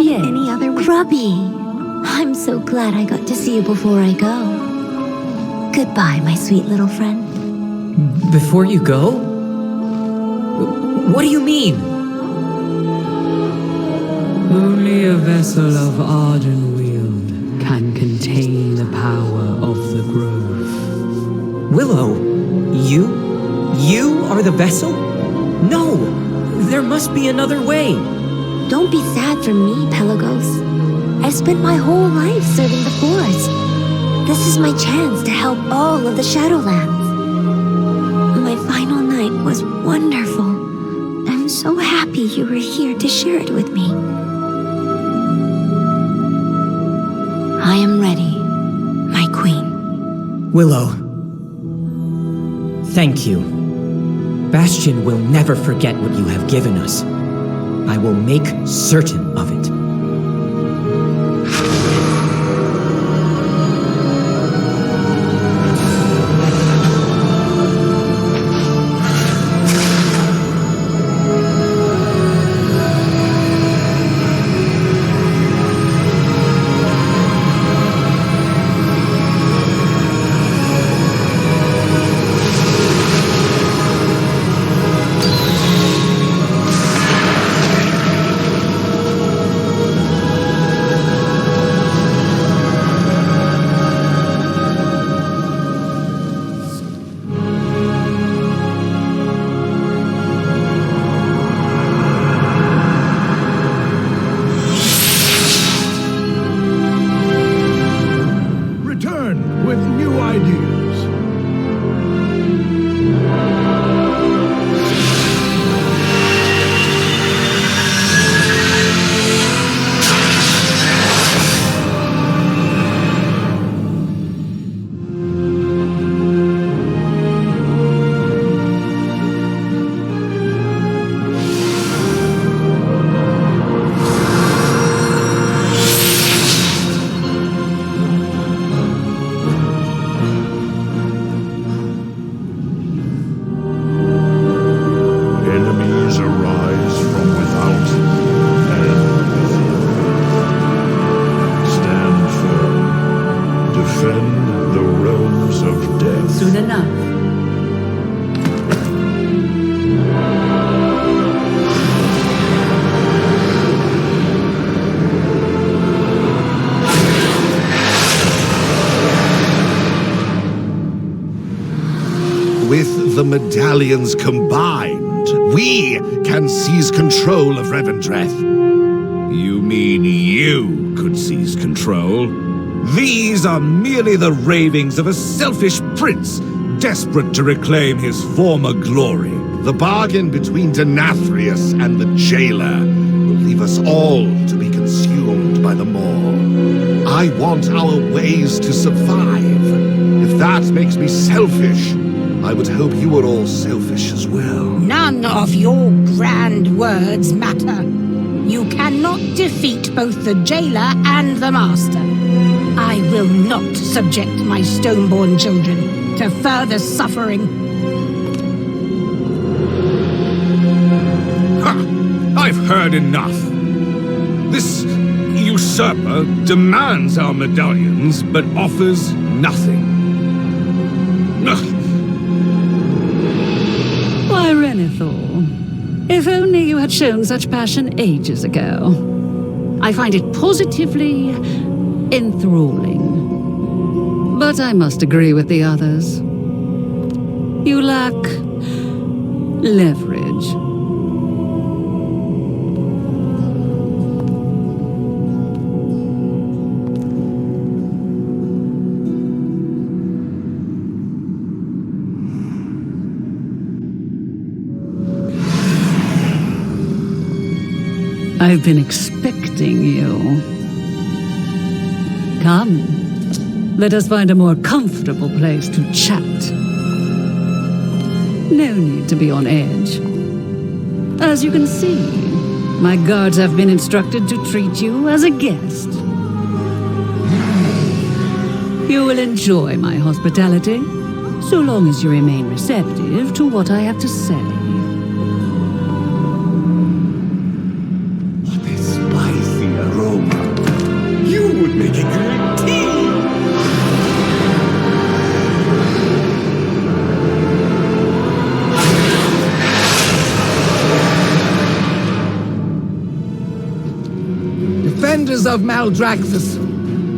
Yes. Any other way? Grubby! I'm so glad I got to see you before I go. Goodbye, my sweet little friend. Before you go? What do you mean? Only a vessel of Arden wield can contain the power of the Grove. Willow, you? You are the vessel? No! There must be another way! Don't be sad for me, Pelagos. I've spent my whole life serving the Forest. This is my chance to help all of the Shadowlands. My final night was wonderful. I'm so happy you were here to share it with me. I am ready, my queen. Willow, thank you. Bastion will never forget what you have given us. I will make certain of it. With the medallions combined, we can seize control of Revendreth. You mean you could seize control? These are merely the ravings of a selfish prince, desperate to reclaim his former glory. The bargain between Denathrius and the jailer will leave us all to be consumed by the maw. I want our ways to survive. If that makes me selfish, I would hope you were all selfish as well. None of your grand words matter. You cannot defeat both the jailer and the master. I will not subject my stoneborn children to further suffering. Ha! I've heard enough. This usurper demands our medallions, but offers nothing. Ugh. Why, Renethor, if only you had shown such passion ages ago. I find it positively enthralling. But I must agree with the others. You lack leverage. I've been expecting you. Come, let us find a more comfortable place to chat. No need to be on edge. As you can see, my guards have been instructed to treat you as a guest. You will enjoy my hospitality, so long as you remain receptive to what I have to say. Defenders of Maldraxxus,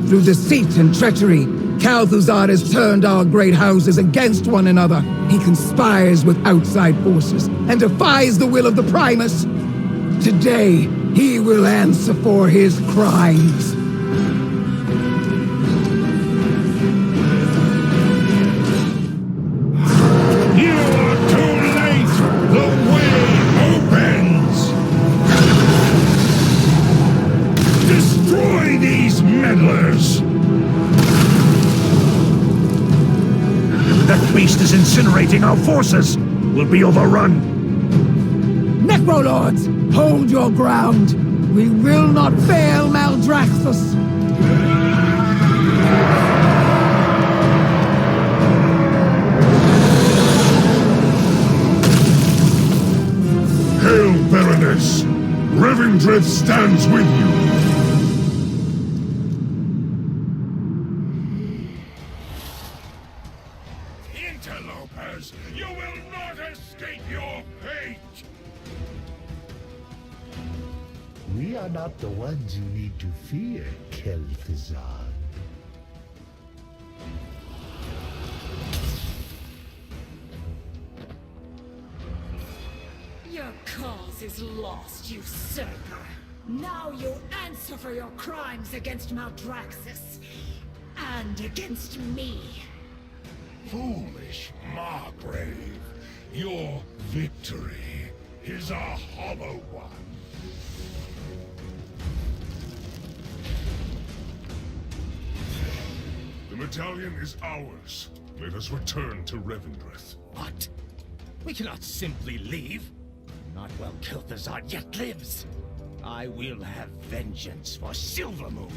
through deceit and treachery, Kalthuzar has turned our great houses against one another. He conspires with outside forces and defies the will of the Primus. Today, he will answer for his crimes. You are too late! The way opens! beast is incinerating our forces. We'll be overrun. Necrolords, hold your ground. We will not fail Maldraxxus. Hail, Baroness! Revendreth stands with you! Interlopers, you will not escape your fate! We are not the ones you need to fear, Kel'Thuzad. Your cause is lost, usurper. Now you answer for your crimes against Maldraxxus. And against me. Foolish Margrave, your victory is a hollow one. The medallion is ours. Let us return to Revendreth. What? We cannot simply leave. Not while Kel'Thuzad yet lives. I will have vengeance for Silvermoon.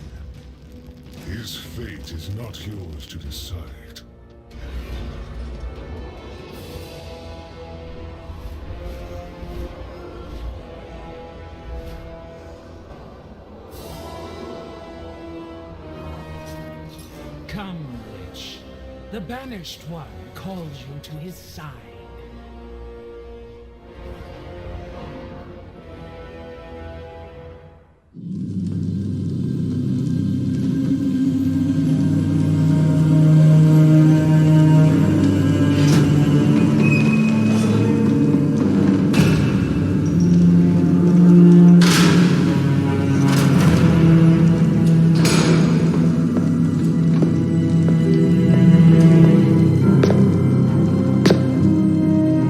His fate is not yours to decide. Come, Liche. The Banished One calls you to his side.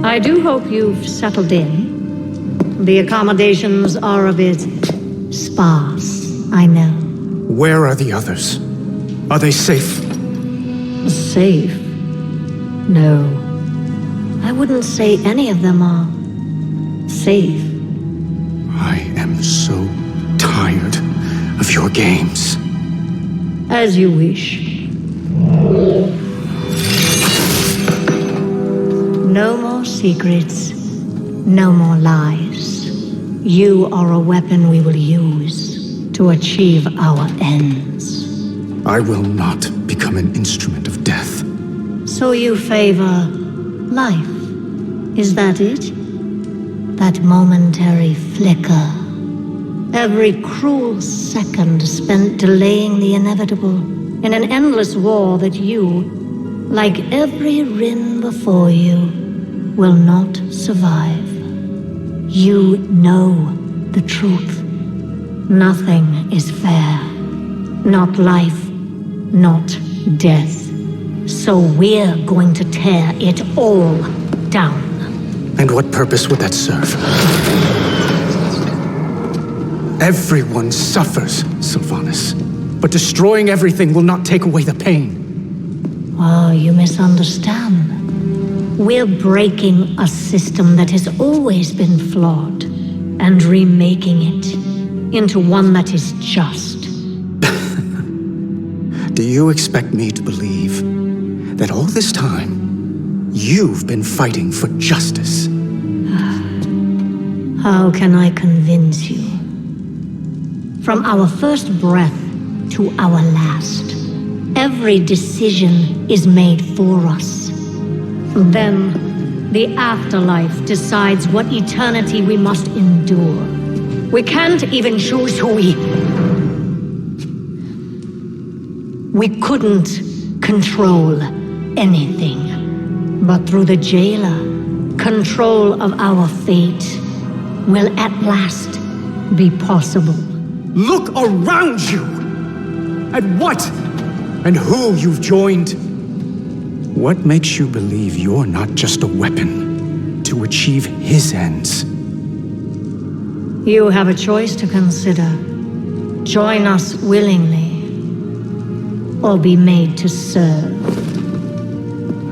I do hope you've settled in. The accommodations are a bit sparse, I know. Where are the others? Are they safe? Safe? No. I wouldn't say any of them are safe. I am so tired of your games. As you wish. No more secrets. No more lies. You are a weapon we will use to achieve our ends. I will not become an instrument of death. So you favor life? Is that it? That momentary flicker? Every cruel second spent delaying the inevitable in an endless war that you, like every Rin before you, will not survive. You know the truth. Nothing is fair. Not life, not death. So we're going to tear it all down. And what purpose would that serve? Everyone suffers, Sylvanas. But destroying everything will not take away the pain. Oh, you misunderstand. We're breaking a system that has always been flawed and remaking it into one that is just. Do you expect me to believe that all this time, you've been fighting for justice? How can I convince you? From our first breath to our last, every decision is made for us. Then, the afterlife decides what eternity we must endure. We can't even choose who we couldn't control anything. But through the jailer, control of our fate will at last be possible. Look around you! At what and who you've joined. What makes you believe you're not just a weapon to achieve his ends? You have a choice to consider. Join us willingly, or be made to serve.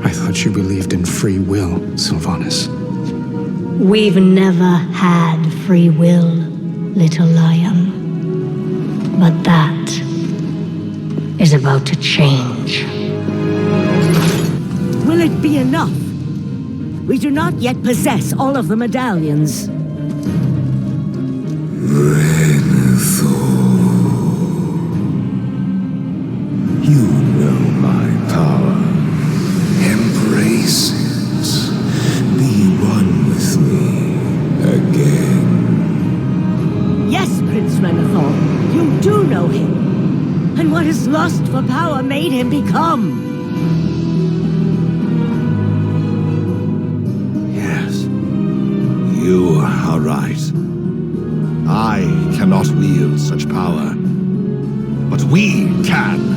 I thought you believed in free will, Sylvanas. We've never had free will, little lion. But that is about to change. Will it be enough? We do not yet possess all of the medallions. You know my power. Embrace it. Be one with me again. Yes, Prince Renathal, you do know him. And what his lust for power made him become. Yes, you are right. I cannot wield such power, but we can.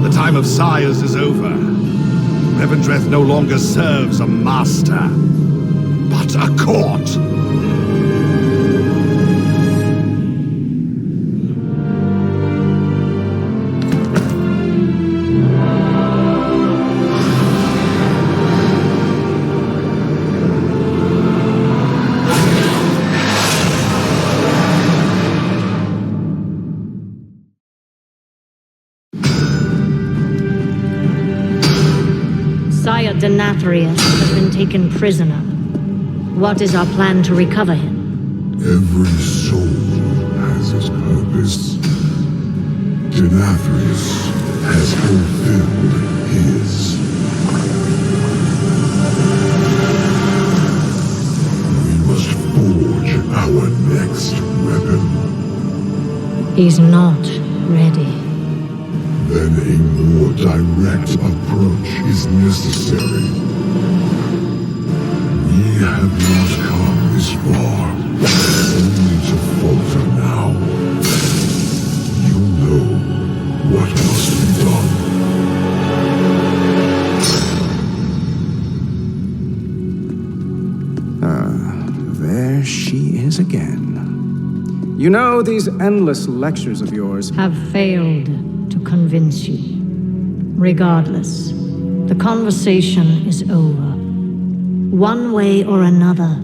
The time of sires is over. Revendreth no longer serves a master, but a court. Sire Denathrius has been taken prisoner. What is our plan to recover him? Every soul has its purpose. Denathrius has fulfilled his. We must forge our next weapon. He's not ready. Then a more direct approach is necessary. We have not come this far, only to falter now. You know what must be done. There she is again. You know, these endless lectures of yours have failed to convince you. Regardless, the conversation is over. One way or another,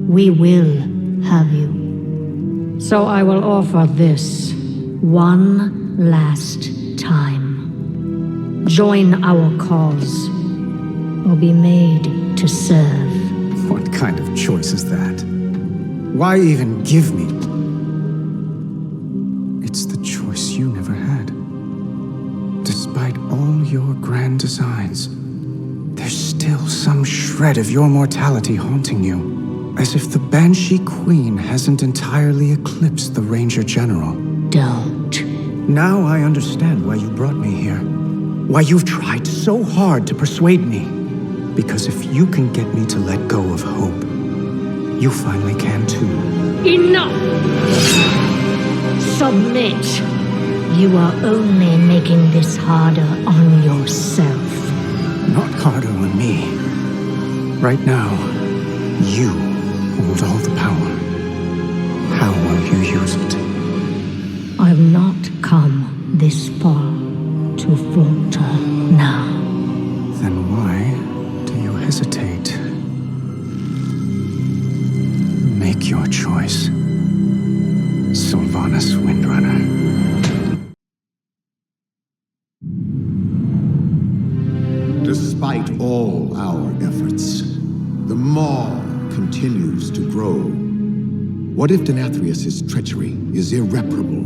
we will have you. So I will offer this one last time. Join our cause, or be made to serve. What kind of choice is that? Why even give me? It's the choice you never had. Despite all your grand designs, there's still some shred of your mortality haunting you. As if the Banshee Queen hasn't entirely eclipsed the Ranger General. Don't. Now I understand why you brought me here. Why you've tried so hard to persuade me. Because if you can get me to let go of hope, you finally can too. Enough! Submit. You are only making this harder on yourself. Not harder on me. Right now, you hold all the power. How will you use it? I've not come this far to falter now. Then why do you hesitate? Make your choice, Sylvanas Windrunner. Despite all our efforts, the maw continues to grow. What if Denathrius' treachery is irreparable?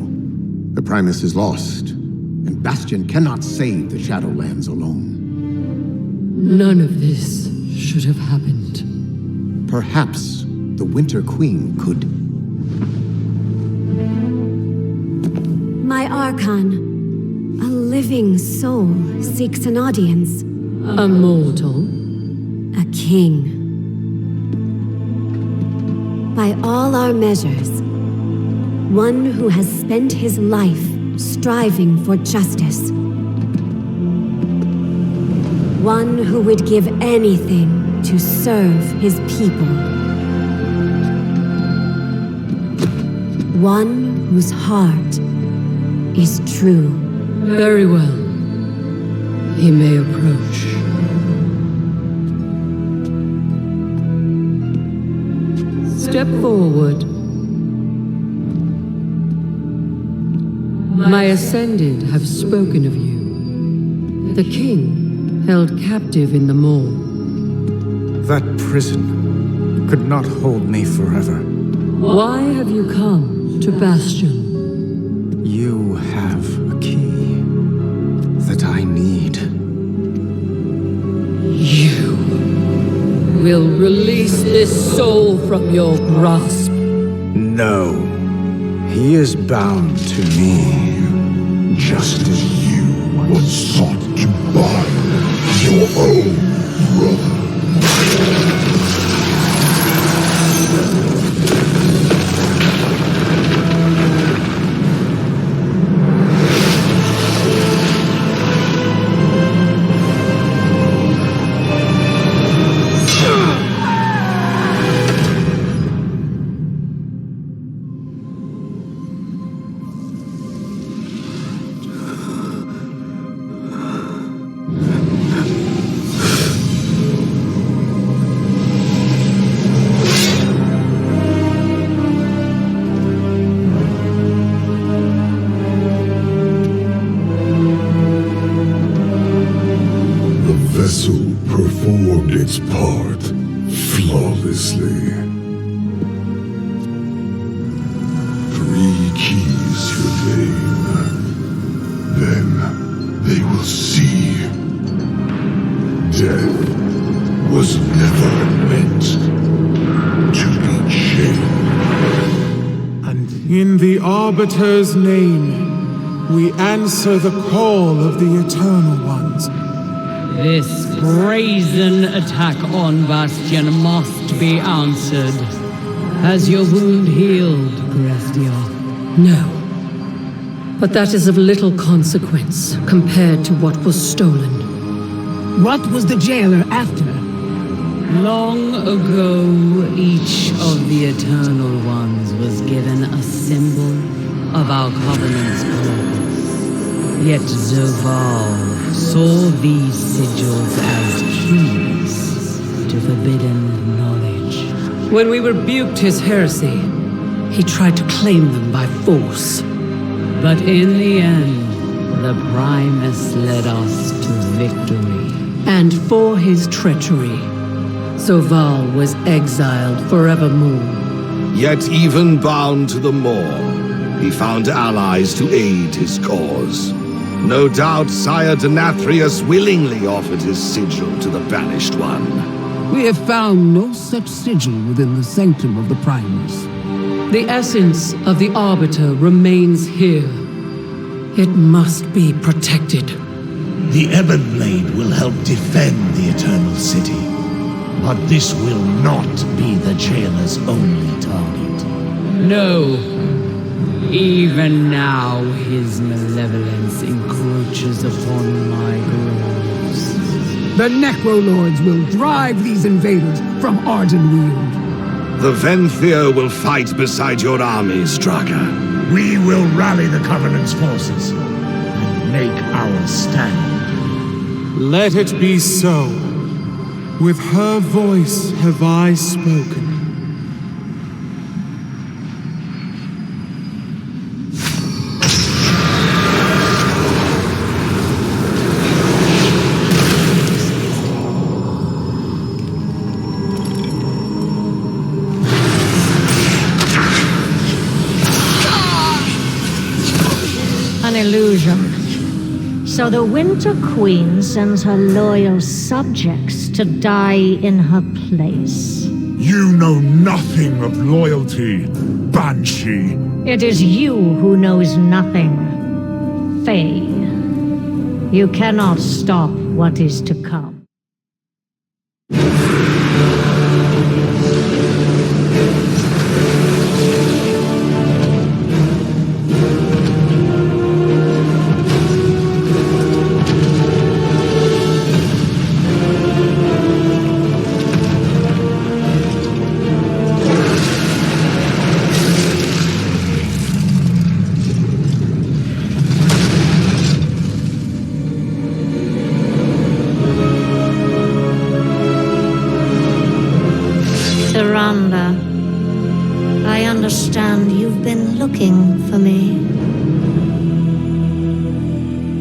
The Primus is lost, and Bastion cannot save the Shadowlands alone. None of this should have happened. Perhaps the Winter Queen could... My Archon. A living soul seeks an audience. A mortal? A king. By all our measures, one who has spent his life striving for justice. One who would give anything to serve his people. One whose heart is true. Very well. He may approach. Step forward. My Ascended have spoken of you. The king held captive in the maw. That prison could not hold me forever. Why have you come to Bastion? You have a key that I need. You will release this soul from your grasp. No. He is bound to me, just as you once sought to bind your own brother. Performed its part flawlessly. 3 keys remain. Then they will see. Death was never meant to be chained. And in the Arbiter's name, we answer the call of the Eternal Ones. This brazen attack on Bastion must be answered. Has your wound healed, Grestior? No. But that is of little consequence compared to what was stolen. What was the jailer after? Long ago, each of the Eternal Ones was given a symbol of our Covenant's purpose. Yet Zoval saw these sigils as keys to forbidden knowledge. When we rebuked his heresy, he tried to claim them by force. But in the end, the Primus led us to victory. And for his treachery, Zoval was exiled forevermore. Yet even bound to the maw, he found allies to aid his cause. No doubt Sire Denathrius willingly offered his sigil to the Banished One. We have found no such sigil within the sanctum of the Primus. The essence of the Arbiter remains here. It must be protected. The Ebonblade will help defend the Eternal City. But this will not be the jailer's only target. No. Even now, his malevolence encroaches upon my groves. The Necrolords will drive these invaders from Ardenweald. The Venthyr will fight beside your army, Straka. We will rally the Covenant's forces and make our stand. Let it be so. With her voice have I spoken. An illusion. So the Winter Queen sends her loyal subjects to die in her place. You know nothing of loyalty, Banshee. It is you who knows nothing. Faye, you cannot stop what is to come. I understand you've been looking for me.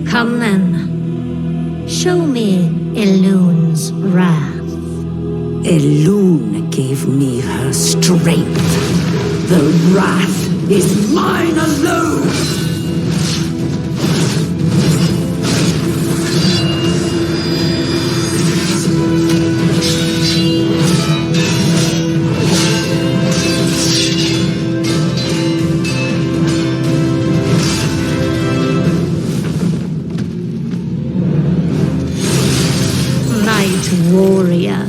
Come then. Show me Elune's wrath. Elune gave me her strength. The wrath is mine alone! Warrior.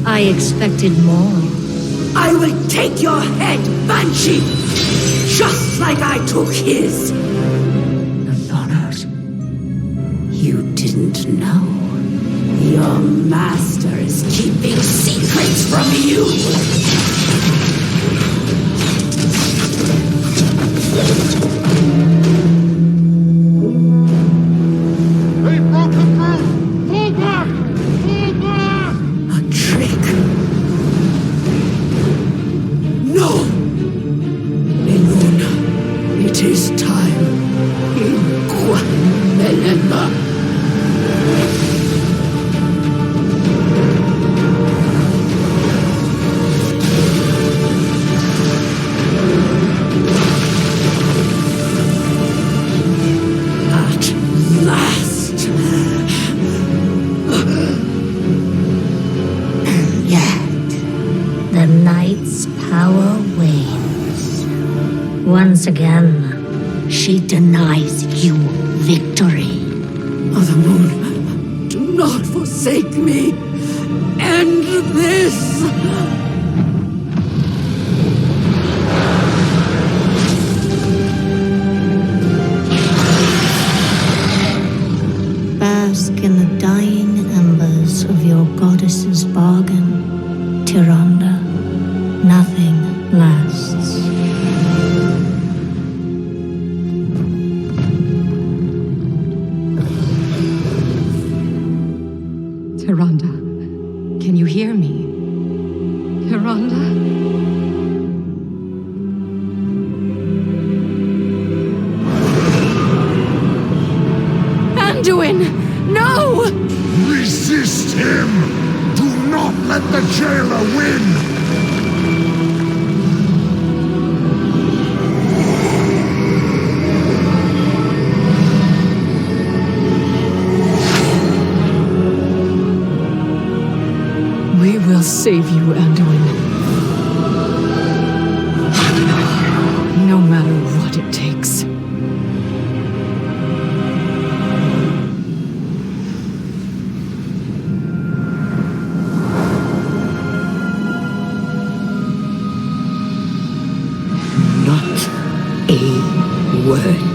I expected more. I will take your head, Banshee! Just like I took his! Nathanos, you didn't know. Your master is keeping secrets from you! They've broken through! Pull back! No! Elune, it is time. Inqua Melemma. At last. And yet, the night's power wanes. Once again, she denies you victory. Mother Moon, do not forsake me. End this. Bask in the dying embers of your goddess's bargain, Tyrande. Nothing lasts. Tyrande, can you hear me? Tyrande? Anduin! No! Resist him! Do not let the jailer win! We will save you, Anduin. No matter what it takes. Not a word.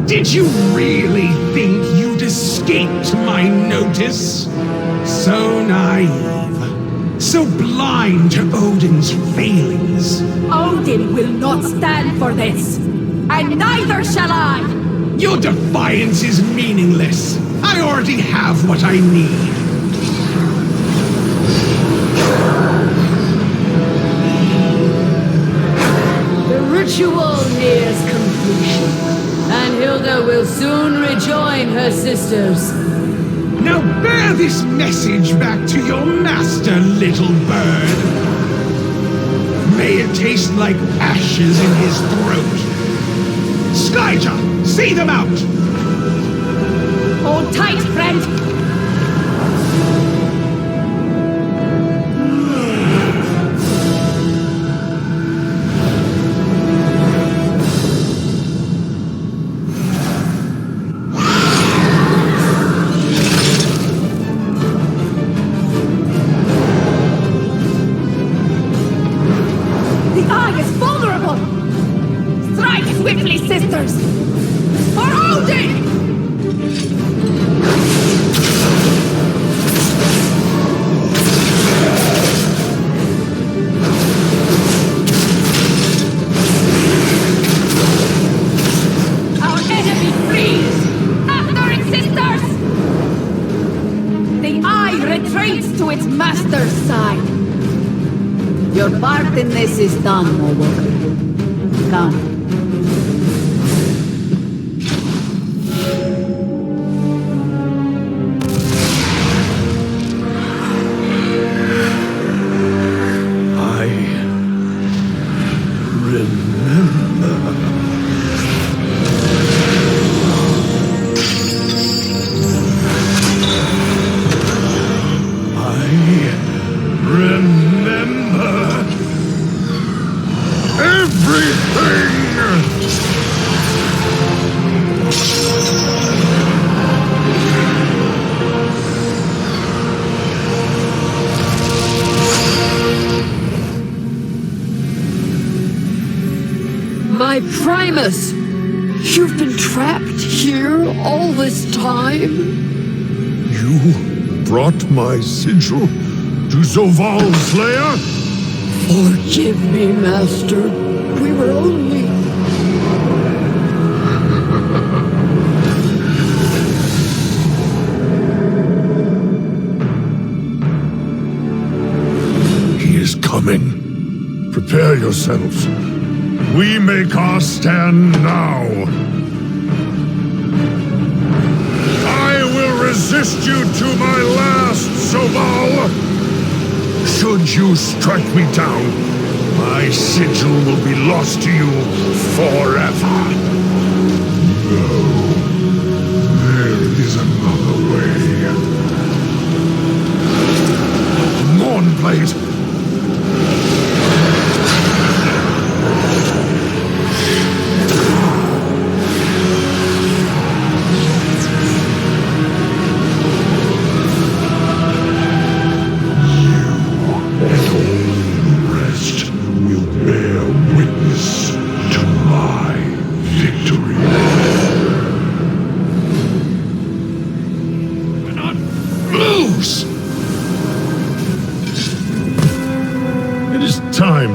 Did you really think you'd escaped my notice? So naive. So blind to Odin's failings. Odin will not stand for this, and neither shall I! Your defiance is meaningless. I already have what I need. The ritual nears completion, and Hilda will soon rejoin her sisters. Now bear this message back to your master, little bird. May it taste like ashes in his throat. Skyja, see them out! Hold tight, friend! to its master's side. Your part in this is done, Morwood. Come. My Primus! You've been trapped here all this time? You brought my sigil to Zoval's lair? Forgive me, Master. We were only... He is coming. Prepare yourselves. We make our stand now. I will resist you to my last, Zoval. Should you strike me down, my sigil will be lost to you forever. No, there is another way. Mournblade!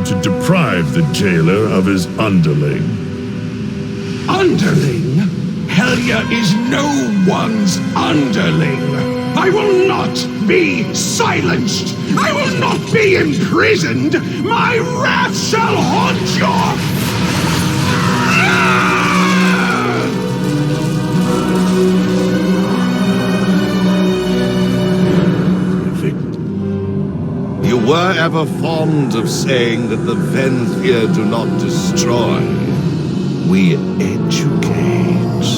To deprive the jailer of his underling. Underling? Helya is no one's underling. I will not be silenced. I will not be imprisoned. My wrath shall haunt your... You were ever fond of saying that the Vent here do not destroy. We educate.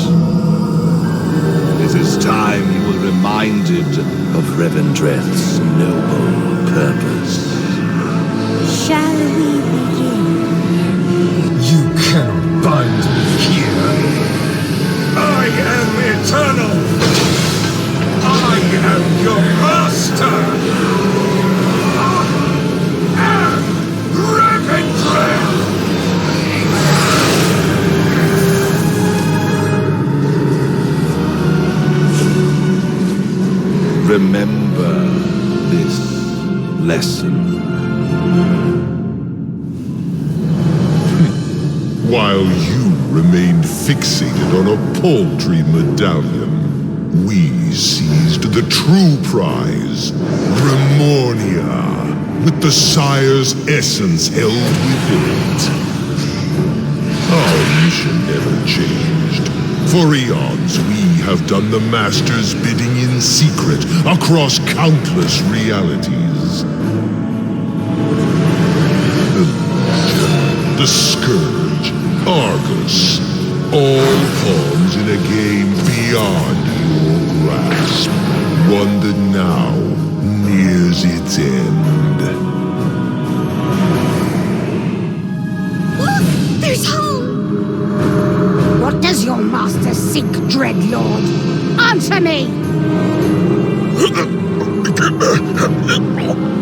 It is time you were reminded of Revendreth's noble purpose. Shall we begin? You cannot bind me here. I am eternal. I am your master. Remember this lesson. While you remained fixated on a paltry medallion, we seized the true prize, Remornia, with the Sire's essence held within it. Our mission never changed. For eons, we have done the Master's bidding in secret across countless realities. The Scourge, Argus, all pawns in a game beyond your grasp. One that now nears its end. Look! There's home! What does your master seek, Dreadlord? Answer me!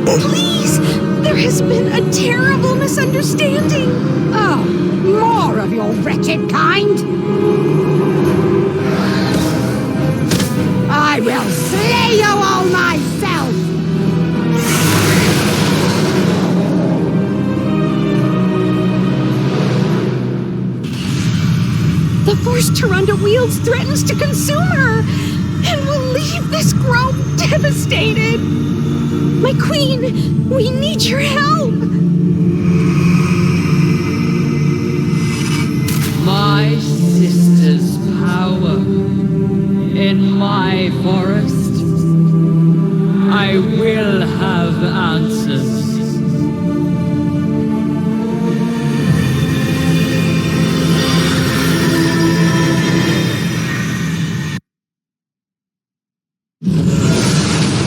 Please! There has been a terrible misunderstanding! Oh, more of your wretched kind! I will slay you all myself! The force Tyrande wields threatens to consume her, and will leave this grove devastated. My queen! We need your help! My sister's power in my forest. I will have answers.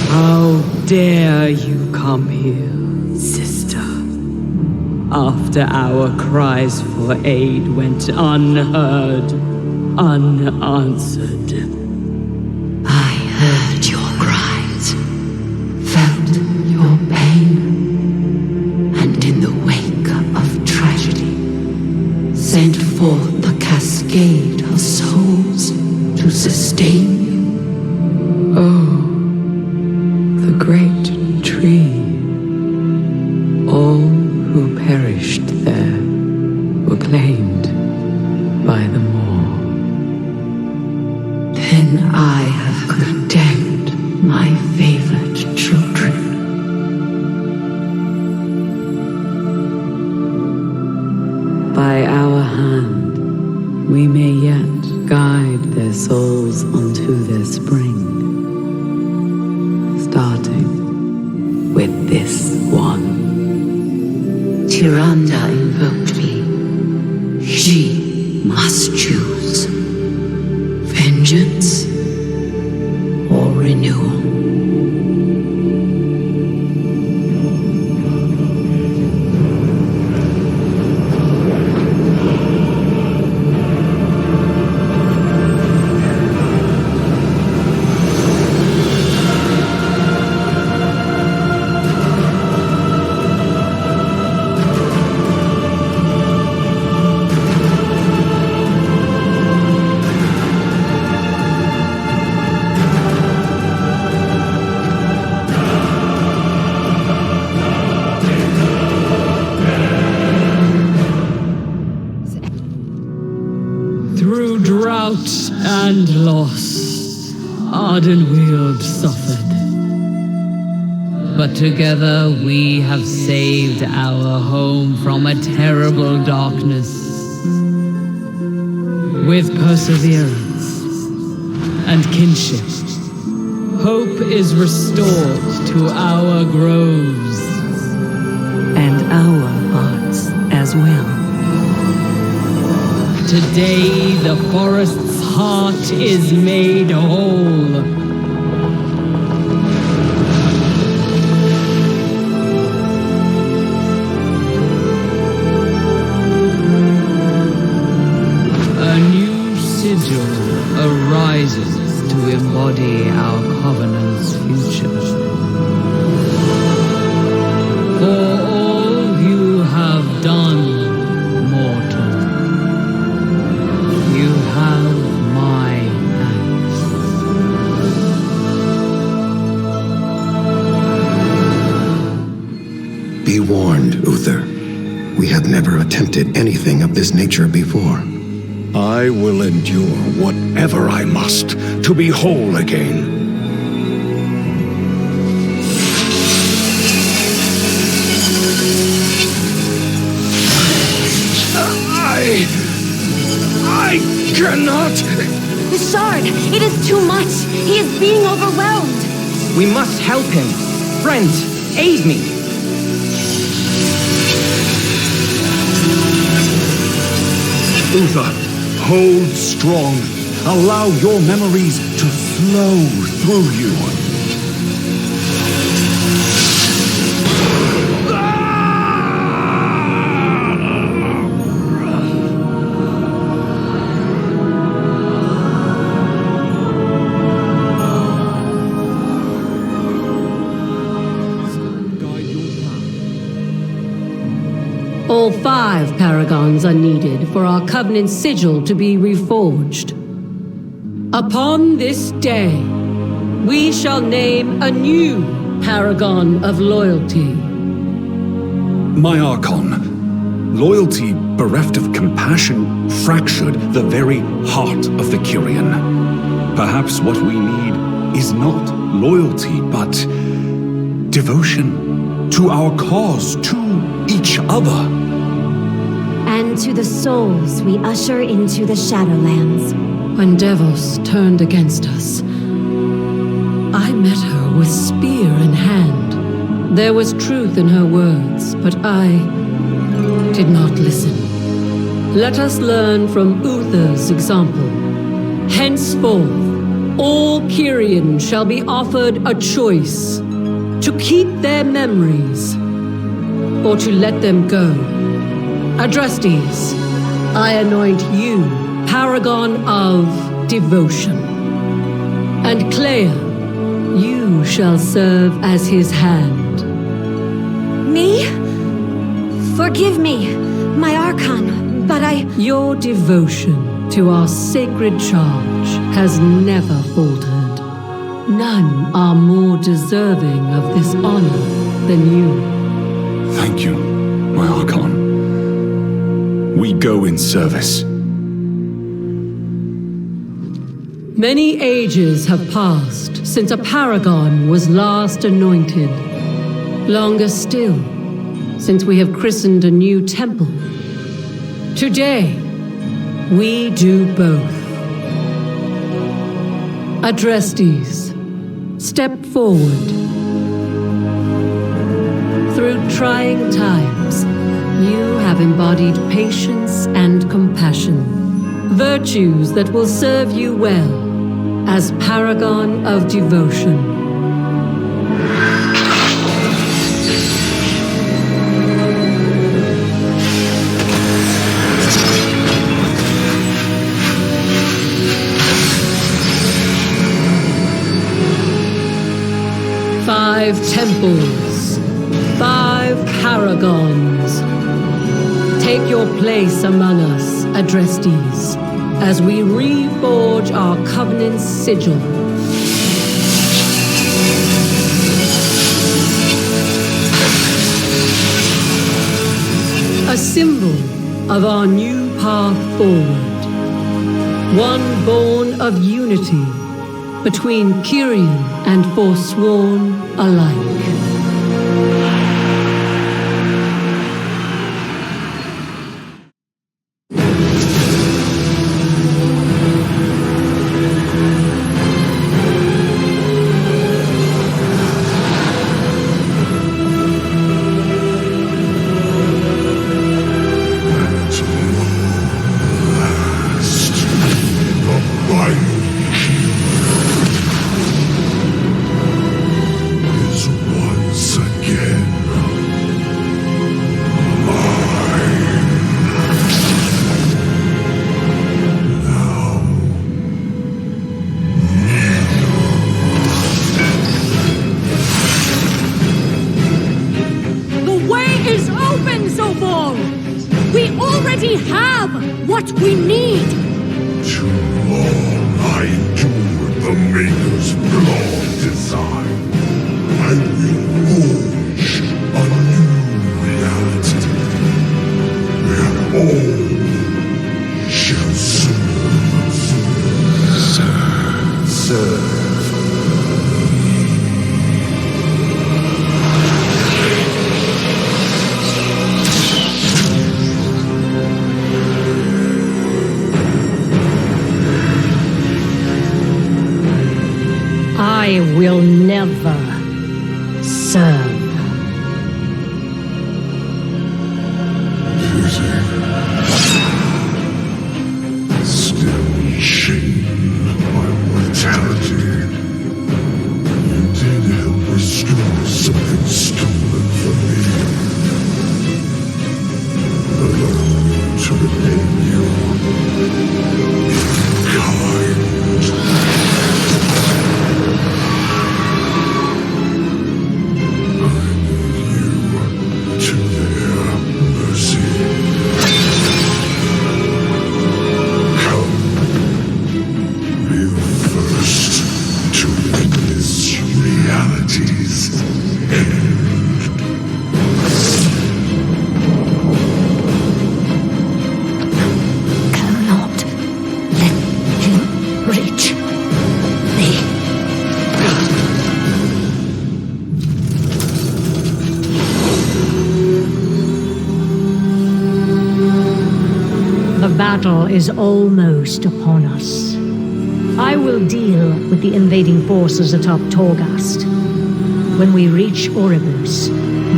How dare you come here, sister? After our cries for aid went unheard, unanswered. I heard your cries, felt your pain, and in the wake of tragedy, sent forth the cascade of souls to sustain you. Oh, the great tree. All who perished there were claimed by the Maw. Then I have condemned my favored children. By our hand, we may yet guide their souls unto their spring, starting with this one. Tyrande invoked me. She must choose vengeance or renewal. And loss, Ardenweald suffered. But together we have saved our home from a terrible darkness. With perseverance and kinship, hope is restored to our groves. And our hearts as well. Today the forest's heart is made whole. A new sigil arises to embody our Covenant's future. For all you have done, mortal, you have my thanks. Be warned, Uther. We have never attempted anything of this nature before. I will endure whatever I must to be whole again. I cannot! The shard! It is too much! He is being overwhelmed! We must help him. Friends, aid me! Uther, hold strong. Allow your memories to flow through you. All 5 paragons are needed for our Covenant sigil to be reforged. Upon this day, we shall name a new paragon of loyalty. My Archon, loyalty bereft of compassion fractured the very heart of the Kyrian. Perhaps what we need is not loyalty, but devotion to our cause, to each other. And to the souls we usher into the Shadowlands. When Devos turned against us, I met her with spear in hand. There was truth in her words, but I did not listen. Let us learn from Uther's example. Henceforth, all Kyrian shall be offered a choice: to keep their memories, or to let them go. Adrestes, I anoint you paragon of devotion. And Clea, you shall serve as his hand. Me? Forgive me, my Archon, but Your devotion to our sacred charge has never faltered. None are more deserving of this honor than you. Thank you, my Archon. We go in service. Many ages have passed since a paragon was last anointed. Longer still, since we have christened a new temple. Today, we do both. Adrestes, step forward. Through trying times, you have embodied patience and compassion, virtues that will serve you well as paragon of devotion. Five temples, 5 paragons. Take your place among us, Adrestes, as we reforge our covenant's sigil. A symbol of our new path forward. One born of unity between Kyrian and Forsworn alike. I will never serve. Still chained by mortality. You did help restore something stolen from me. Allow me to repay you. Kind. I battle is almost upon us. I will deal with the invading forces atop Torghast. When we reach Oribus,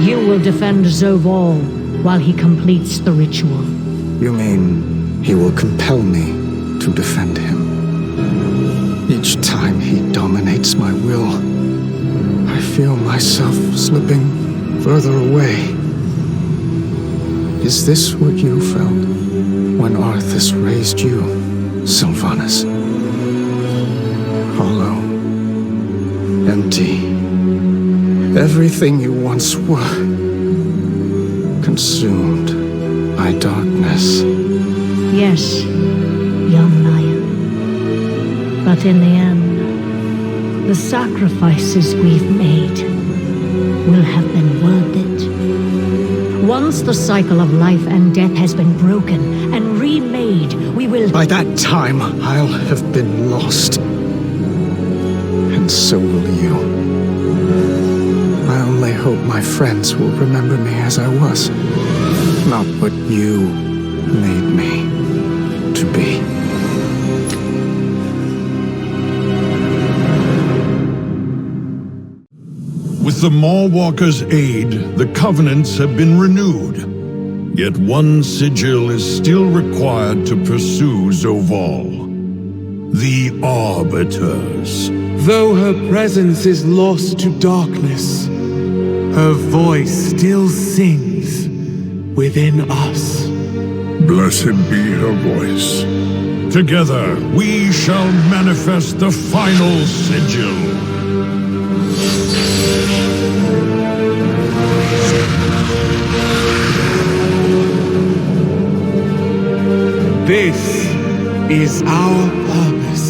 you will defend Zoval while he completes the ritual. You mean he will compel me to defend him? Each time he dominates my will, I feel myself slipping further away. Is this what you felt when Arthas raised you, Sylvanas? Hollow, empty, everything you once were, consumed by darkness. Yes, young lion. But in the end, the sacrifices we've made will have been worth it. Once the cycle of life and death has been broken and remade, we will... By that time, I'll have been lost. And so will you. I only hope my friends will remember me as I was, not what you made me to be. With the Mawwalker's aid, the covenants have been renewed. Yet one sigil is still required to pursue Zoval. The Arbiters. Though her presence is lost to darkness, her voice still sings within us. Blessed be her voice. Together, we shall manifest the final sigil. This is our purpose.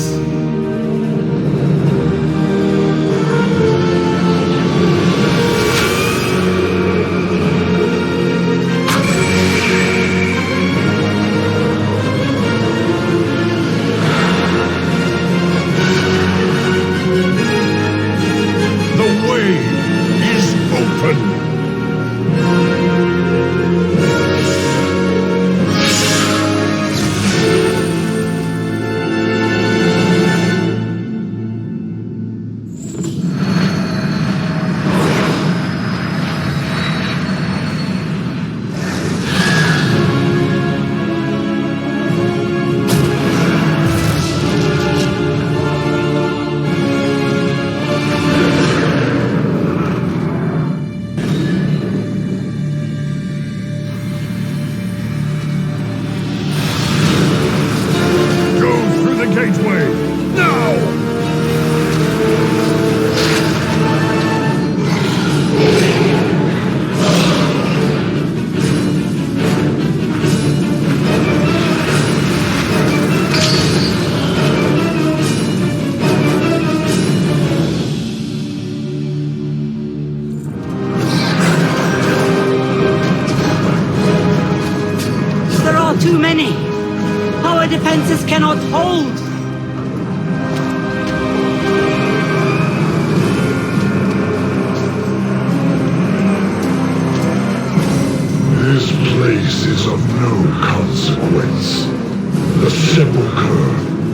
The way is open. Too many. Our defenses cannot hold. This place is of no consequence. The sepulchre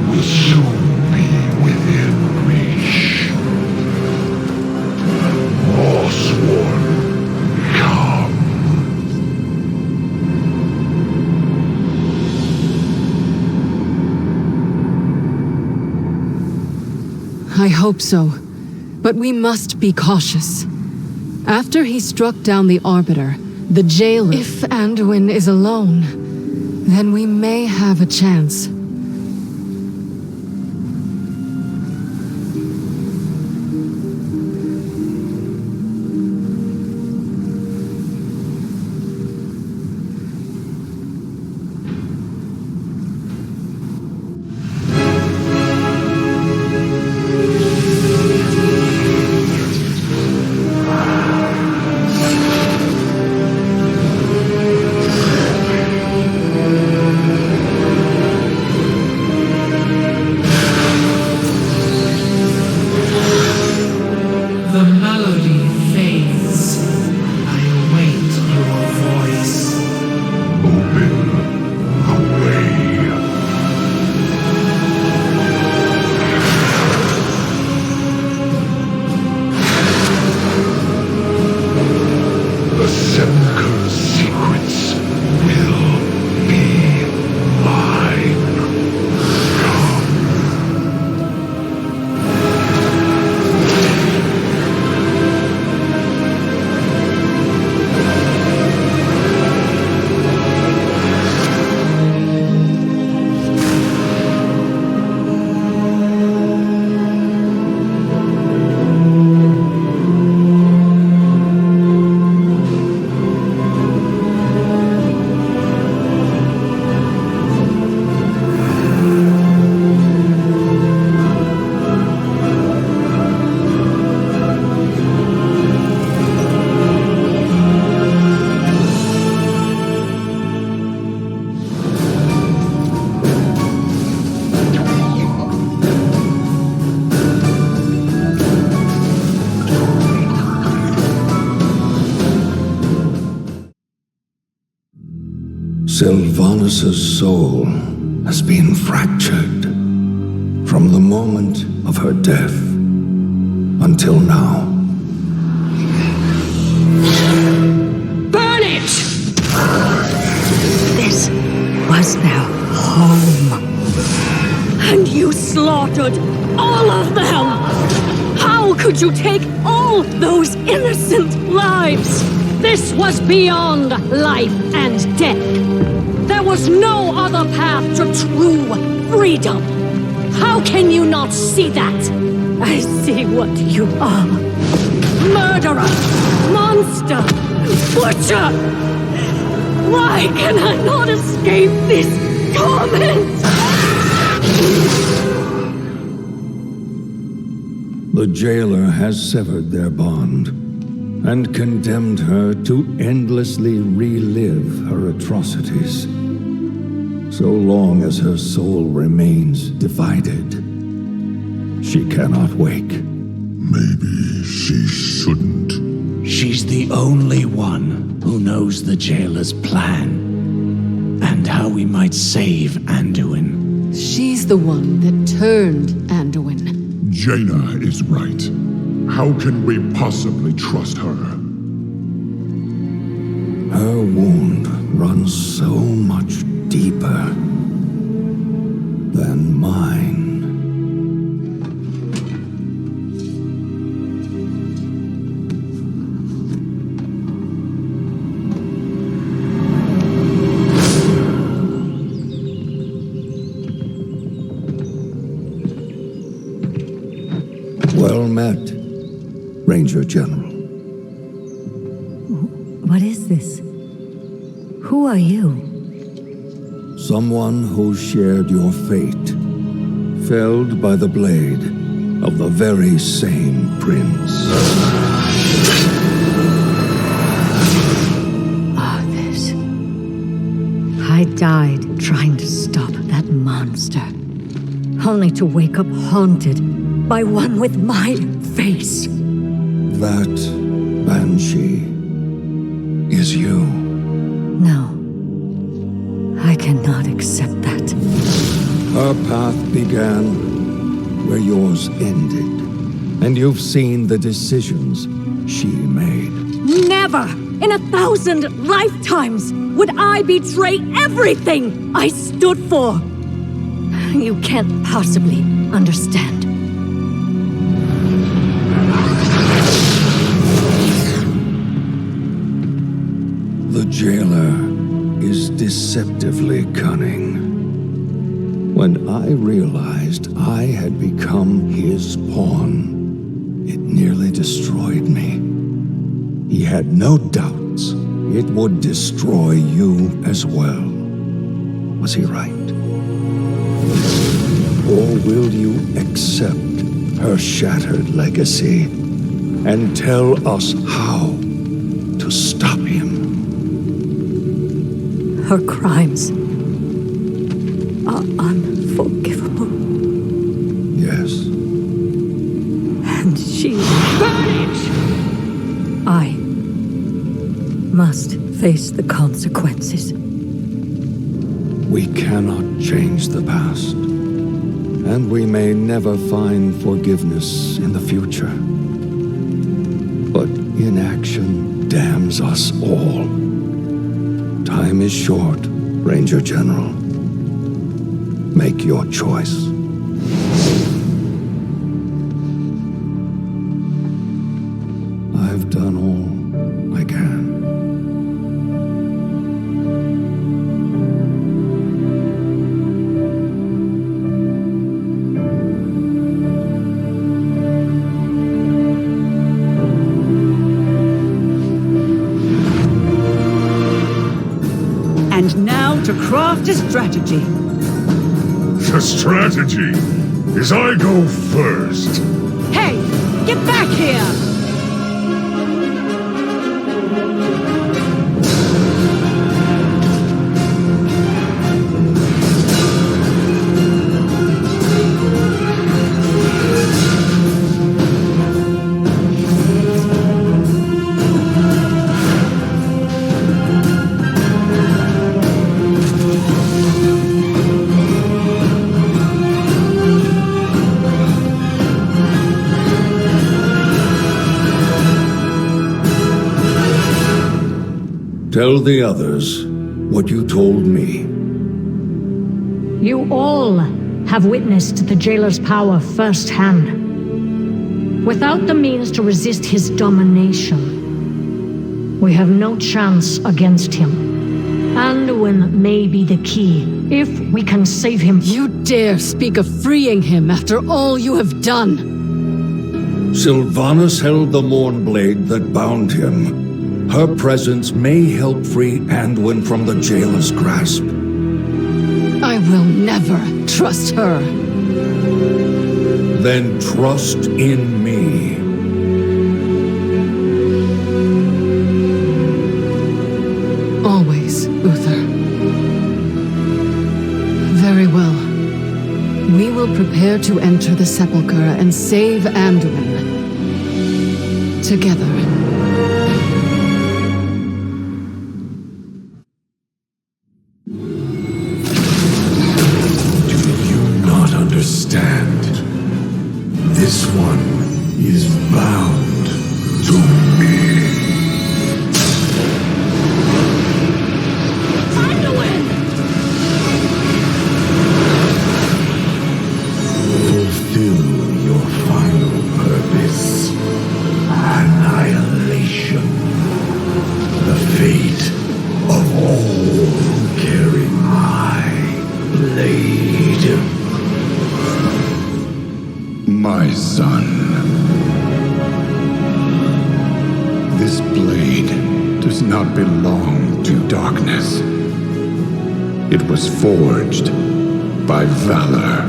will soon be within reach. Mossworn, come. I hope so, but we must be cautious. After he struck down the Arbiter, the jailer... If Anduin is alone, then we may have a chance. Sylvanas' soul has been fractured from the moment of her death until now. Burn it! This was their home. And you slaughtered all of them! How could you take all those innocent lives? This was beyond life and death. There was no other path to true freedom. How can you not see that? I see what you are. Murderer, monster, butcher! Why can I not escape this torment? The jailer has severed their bond and condemned her to endlessly relive her atrocities. So long as her soul remains divided, she cannot wake. Maybe she shouldn't. She's the only one who knows the jailer's plan and how we might save Anduin. She's the one that turned Anduin. Jaina is right. How can we possibly trust her? Her wound runs so much deeper than mine. Well met, Ranger General. What is this? Who are you? Someone who shared your fate, felled by the blade of the very same prince. Others. I died trying to stop that monster, only to wake up haunted by one with my face. That banshee is you. No. I cannot accept that. Her path began where yours ended, and you've seen the decisions she made. Never in 1,000 lifetimes would I betray everything I stood for. You can't possibly understand. The jailer is deceptively cunning. When I realized I had become his pawn, it nearly destroyed me. He had no doubts it would destroy you as well. Was he right? Or will you accept her shattered legacy and tell us how to stop him? Her crimes are unforgivable. Yes. And she... Burn it! I must face the consequences. We cannot change the past, and we may never find forgiveness in the future. But inaction damns us all. Time is short, Ranger General. Make your choice. I've done all I can. And now to craft a strategy. The strategy is I go first. Hey, get back here! Tell the others what you told me. You all have witnessed the jailer's power firsthand. Without the means to resist his domination, we have no chance against him. Anduin may be the key, if we can save him. You dare speak of freeing him after all you have done? Sylvanas held the Mournblade that bound him. Her presence may help free Anduin from the jailer's grasp. I will never trust her. Then trust in me. Always, Uther. Very well. We will prepare to enter the sepulchre and save Anduin. Together. Do you not understand? This one is bound to me. Fulfill your final purpose. Annihilation. The fate of all who carry my blade. My son. This blade does not belong to darkness. It was forged by valor.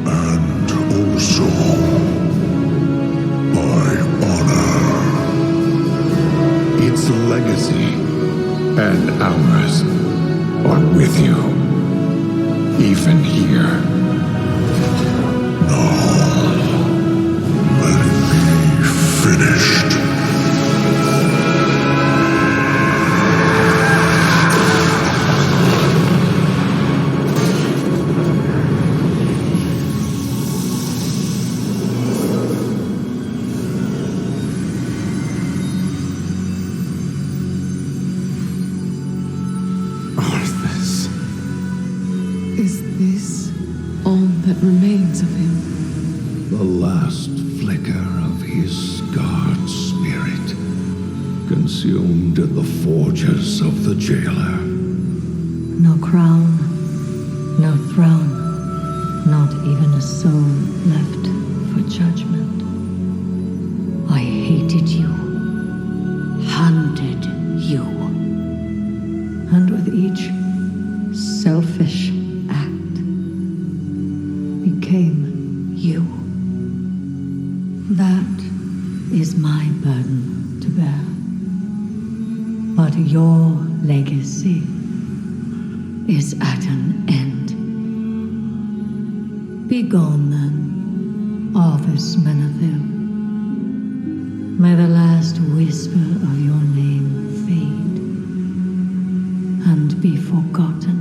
And also by honor. Its legacy and ours are with you, even here. Let it be finished. Is this all that remains of him? The last flicker of his scarred spirit, consumed in the forges of the jailer. No crown, no throne, not even a soul left for judgment. I hated you, hunted you, and with each selfish act became you. That is my burden to bear. But your legacy is at an end. Begone then, Arthas Menethil. May the last whisper of your name fade and be forgotten.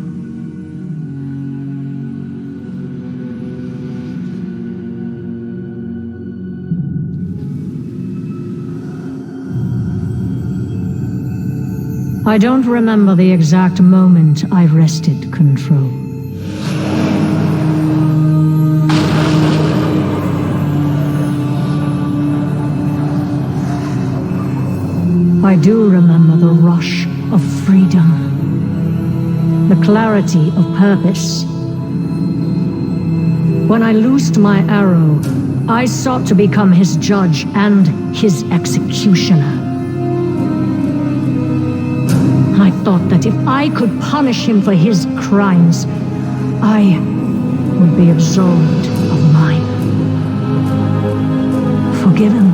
I don't remember the exact moment I wrested control. I do remember the rush of freedom, the clarity of purpose. When I loosed my arrow, I sought to become his judge and his executioner. I thought that if I could punish him for his crimes, I would be absolved of mine. Forgiven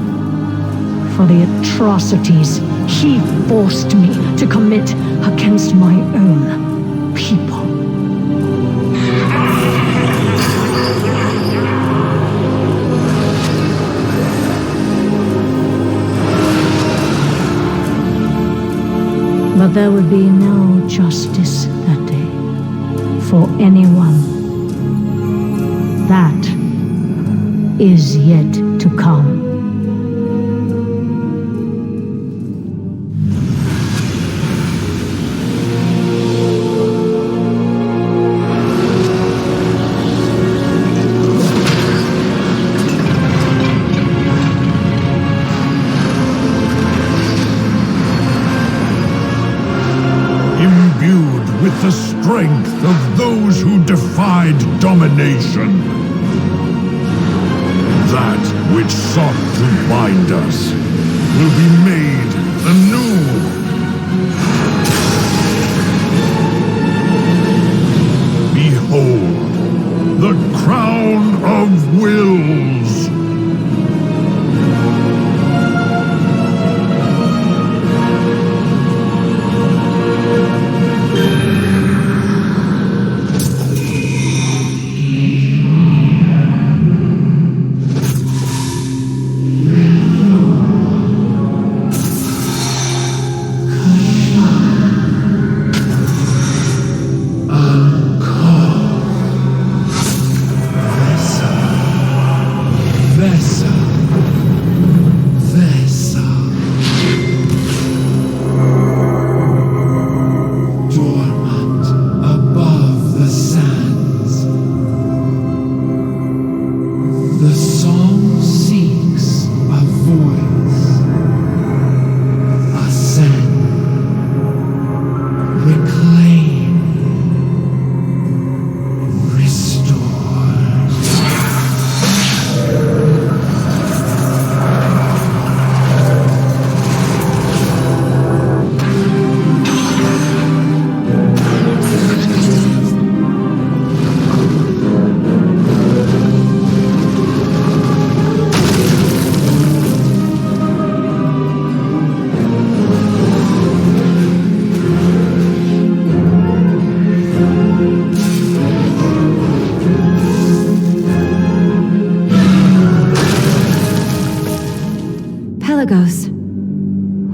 for the atrocities he forced me to commit against my own people. But there would be no justice that day for anyone. That is yet to come. the strength of those who defied domination. That which sought to bind us will be made anew. Behold, the crown of wills.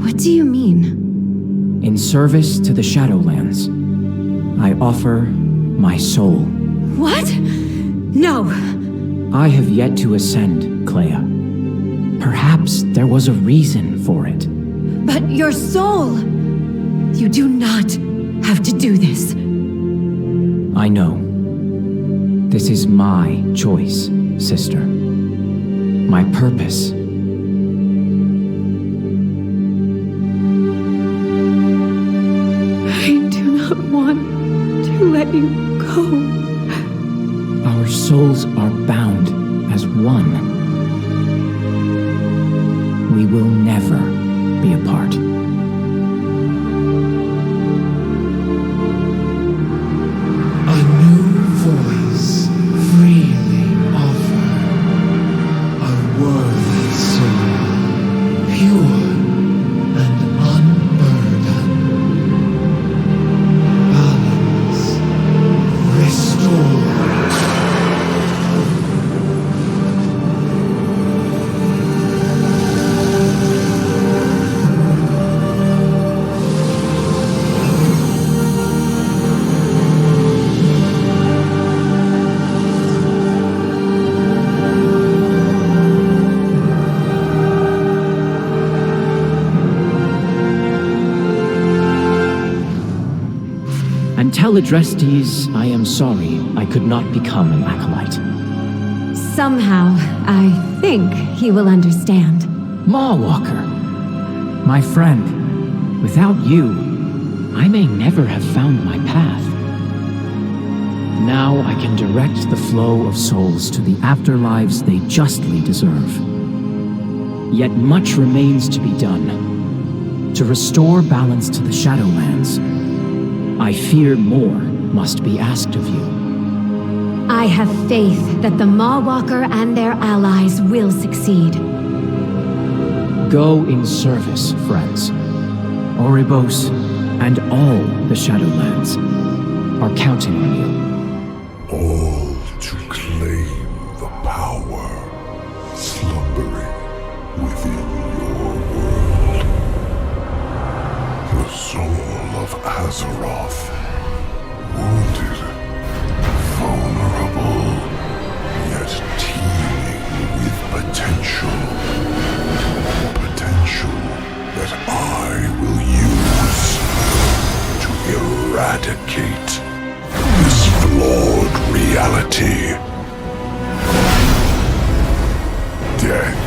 What do you mean? In service to the Shadowlands, I offer my soul. What? No! I have yet to ascend, Clea. Perhaps there was a reason for it. But your soul! You do not have to do this. I know. This is my choice, sister. My purpose. I do not want to let you go. Our souls are bound as one. We will never be apart. A new voice freely offer. A worthy soul, pure and unburdened. Balance restored. Tell Adrestes I am sorry I could not become an acolyte. Somehow, I think he will understand. Mawwalker, my friend, without you, I may never have found my path. Now I can direct the flow of souls to the afterlives they justly deserve. Yet much remains to be done. To restore balance to the Shadowlands, I fear more must be asked of you. I have faith that the Mawwalker and their allies will succeed. Go in service, friends. Oribos and all the Shadowlands are counting on you. All to claim the power slumbering within your world. The soul of Azeroth, wounded, vulnerable, yet teeming with potential. Potential that I will use to eradicate this flawed reality. Death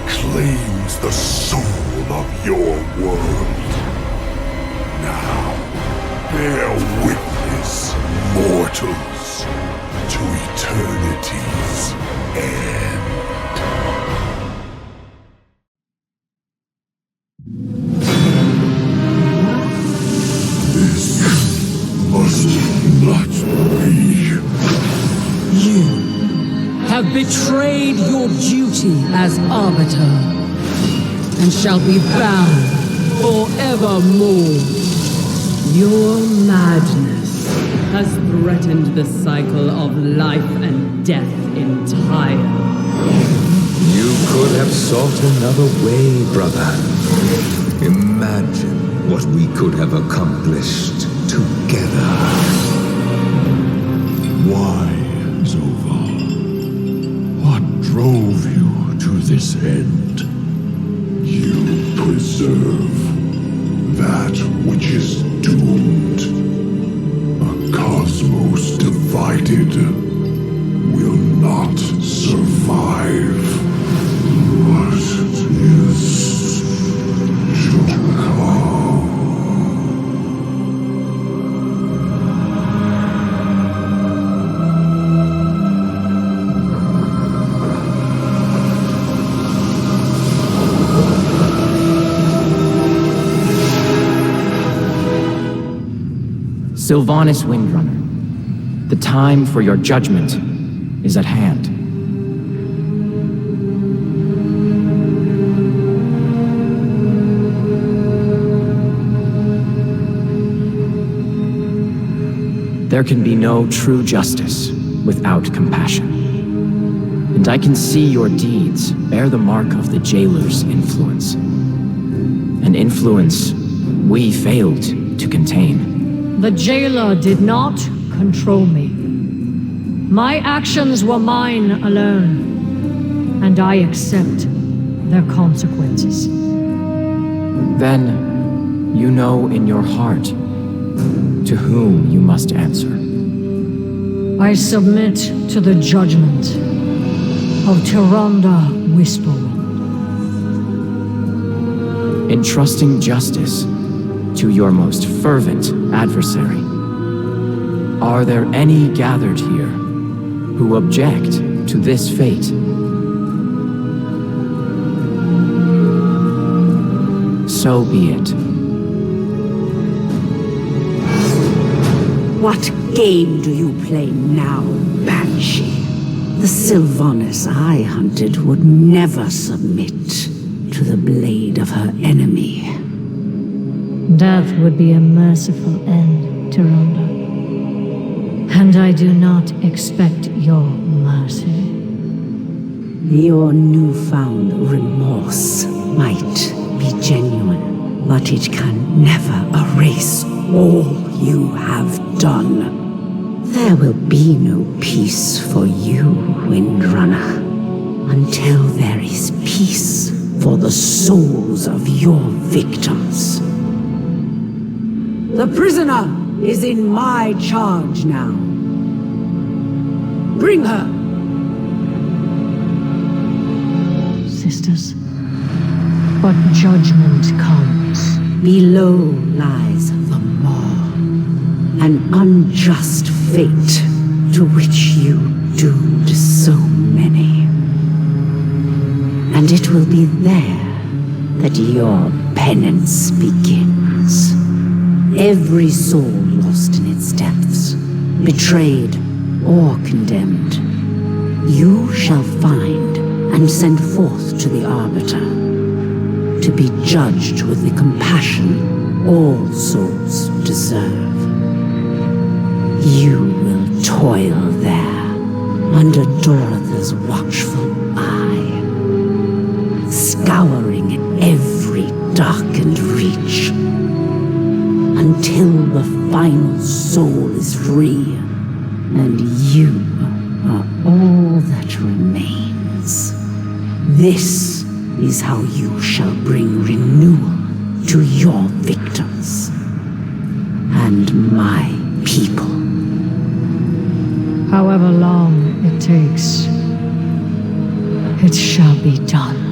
claims the soul of your world. Now, bear witness us, mortals, to eternity's end. This must not be. You have betrayed your duty as arbiter, and shall be bound forevermore. Your madness has threatened the cycle of life and death entirely. You could have sought another way, brother. Imagine what we could have accomplished together. Why, Zovar? What drove you to this end? You preserve that which is doomed. A cosmos divided will not survive. What is to come? Sylvanas Windrunner, the time for your judgment is at hand. There can be no true justice without compassion. And I can see your deeds bear the mark of the jailer's influence. An influence we failed to contain. The jailer did not control me. My actions were mine alone, and I accept their consequences. Then, you know in your heart to whom you must answer. I submit to the judgment of Tyrande Whisperwind. Entrusting justice to your most fervent adversary. Are there any gathered here who object to this fate? So be it. What game do you play now, Banshee? The Sylvanas I hunted would never submit to the blade of her enemy. Death would be a merciful end, Tyrande. And I do not expect your mercy. Your newfound remorse might be genuine, but it can never erase all you have done. There will be no peace for you, Windrunner, until there is peace for the souls of your victims. The prisoner is in my charge now. Bring her! Sisters, but judgment comes. Below lies the mort, an unjust fate to which you doomed so many. And it will be there that your penance begins. Every soul lost in its depths, betrayed or condemned, you shall find and send forth to the Arbiter, to be judged with the compassion all souls deserve. You will toil there, under Dorotha's watchful eye, scouring every darkened reach, until the final soul is free, and you are all that remains. This is how you shall bring renewal to your victims and my people. However long it takes, it shall be done.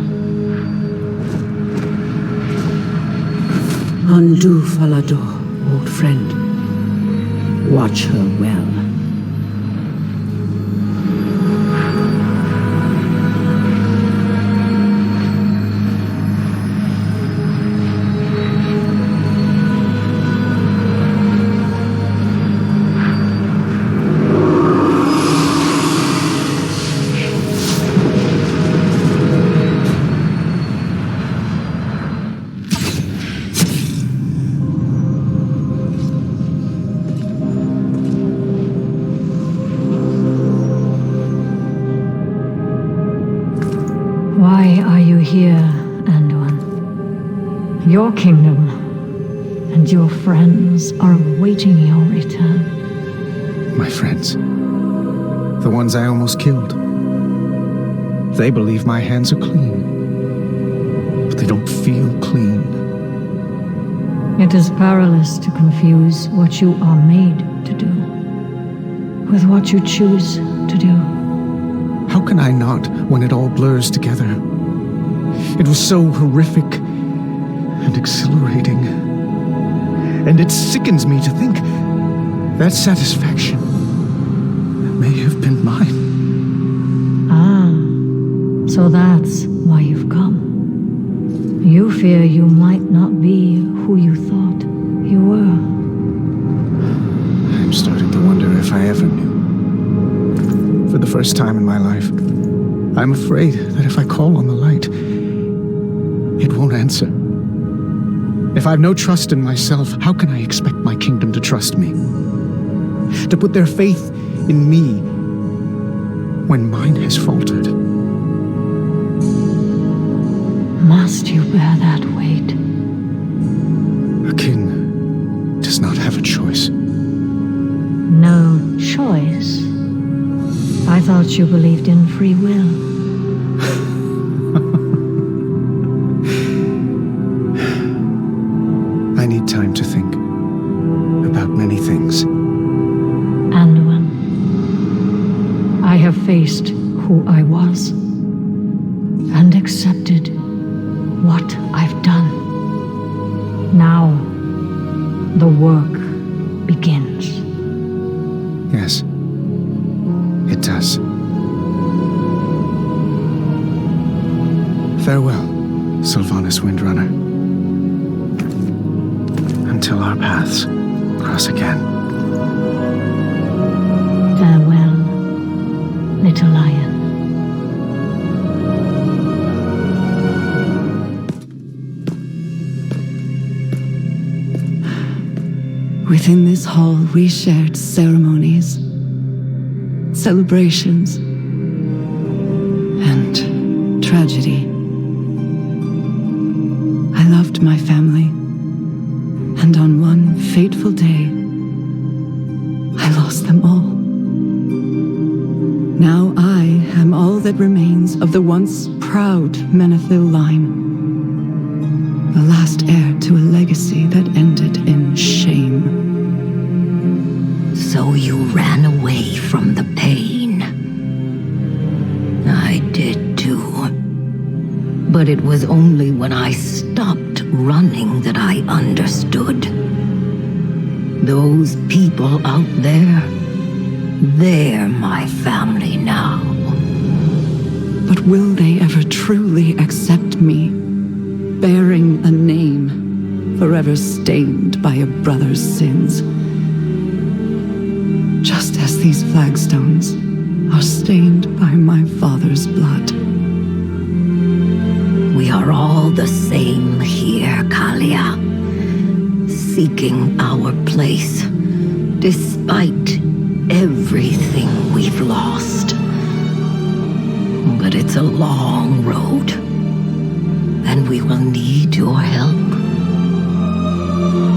Undo Falador, old friend. Watch her well. Why are you here, Anduin? Your kingdom and your friends are awaiting your return. My friends. The ones I almost killed. They believe my hands are clean. But they don't feel clean. It is perilous to confuse what you are made to do with what you choose to do. How can I not when it all blurs together? It was so horrific and exhilarating. And it sickens me to think that satisfaction may have been mine. Ah, so that's why you've come. You fear you might not be who you thought you were. I'm starting to wonder if I ever knew. For the first time in my life, I'm afraid that if I call on the light, it won't answer. If I've no trust in myself, how can I expect my kingdom to trust me? To put their faith in me when mine has faltered? Must you bear that weight? A king does not have a choice. No choice? I thought you believed in free will. I need time to think about many things. Anduin, I have faced who I was and accepted what I've done. Now, the work begins. Yes, it does. Farewell, Sylvanas Windrunner. Until our paths cross again. Farewell, little lion. Within this hall, we shared ceremonies, celebrations, and tragedy. I loved my family, and on one fateful day, I lost them all. Now I am all that remains of the once proud Menethil line, the last heir to a legacy that ended in shame. So you ran away from the pain. I did too. But it was only when I stopped running that I understood. Those people out there, they're my family now. But will they ever truly accept me, bearing a name forever stained by a brother's sins? Just as these flagstones are stained by my father's blood. We are all the same here, Kalia. Seeking our place, despite everything we've lost. But it's a long road, and we will need your help.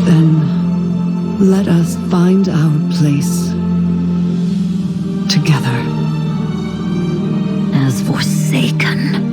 Then let us find our place together. As Forsaken,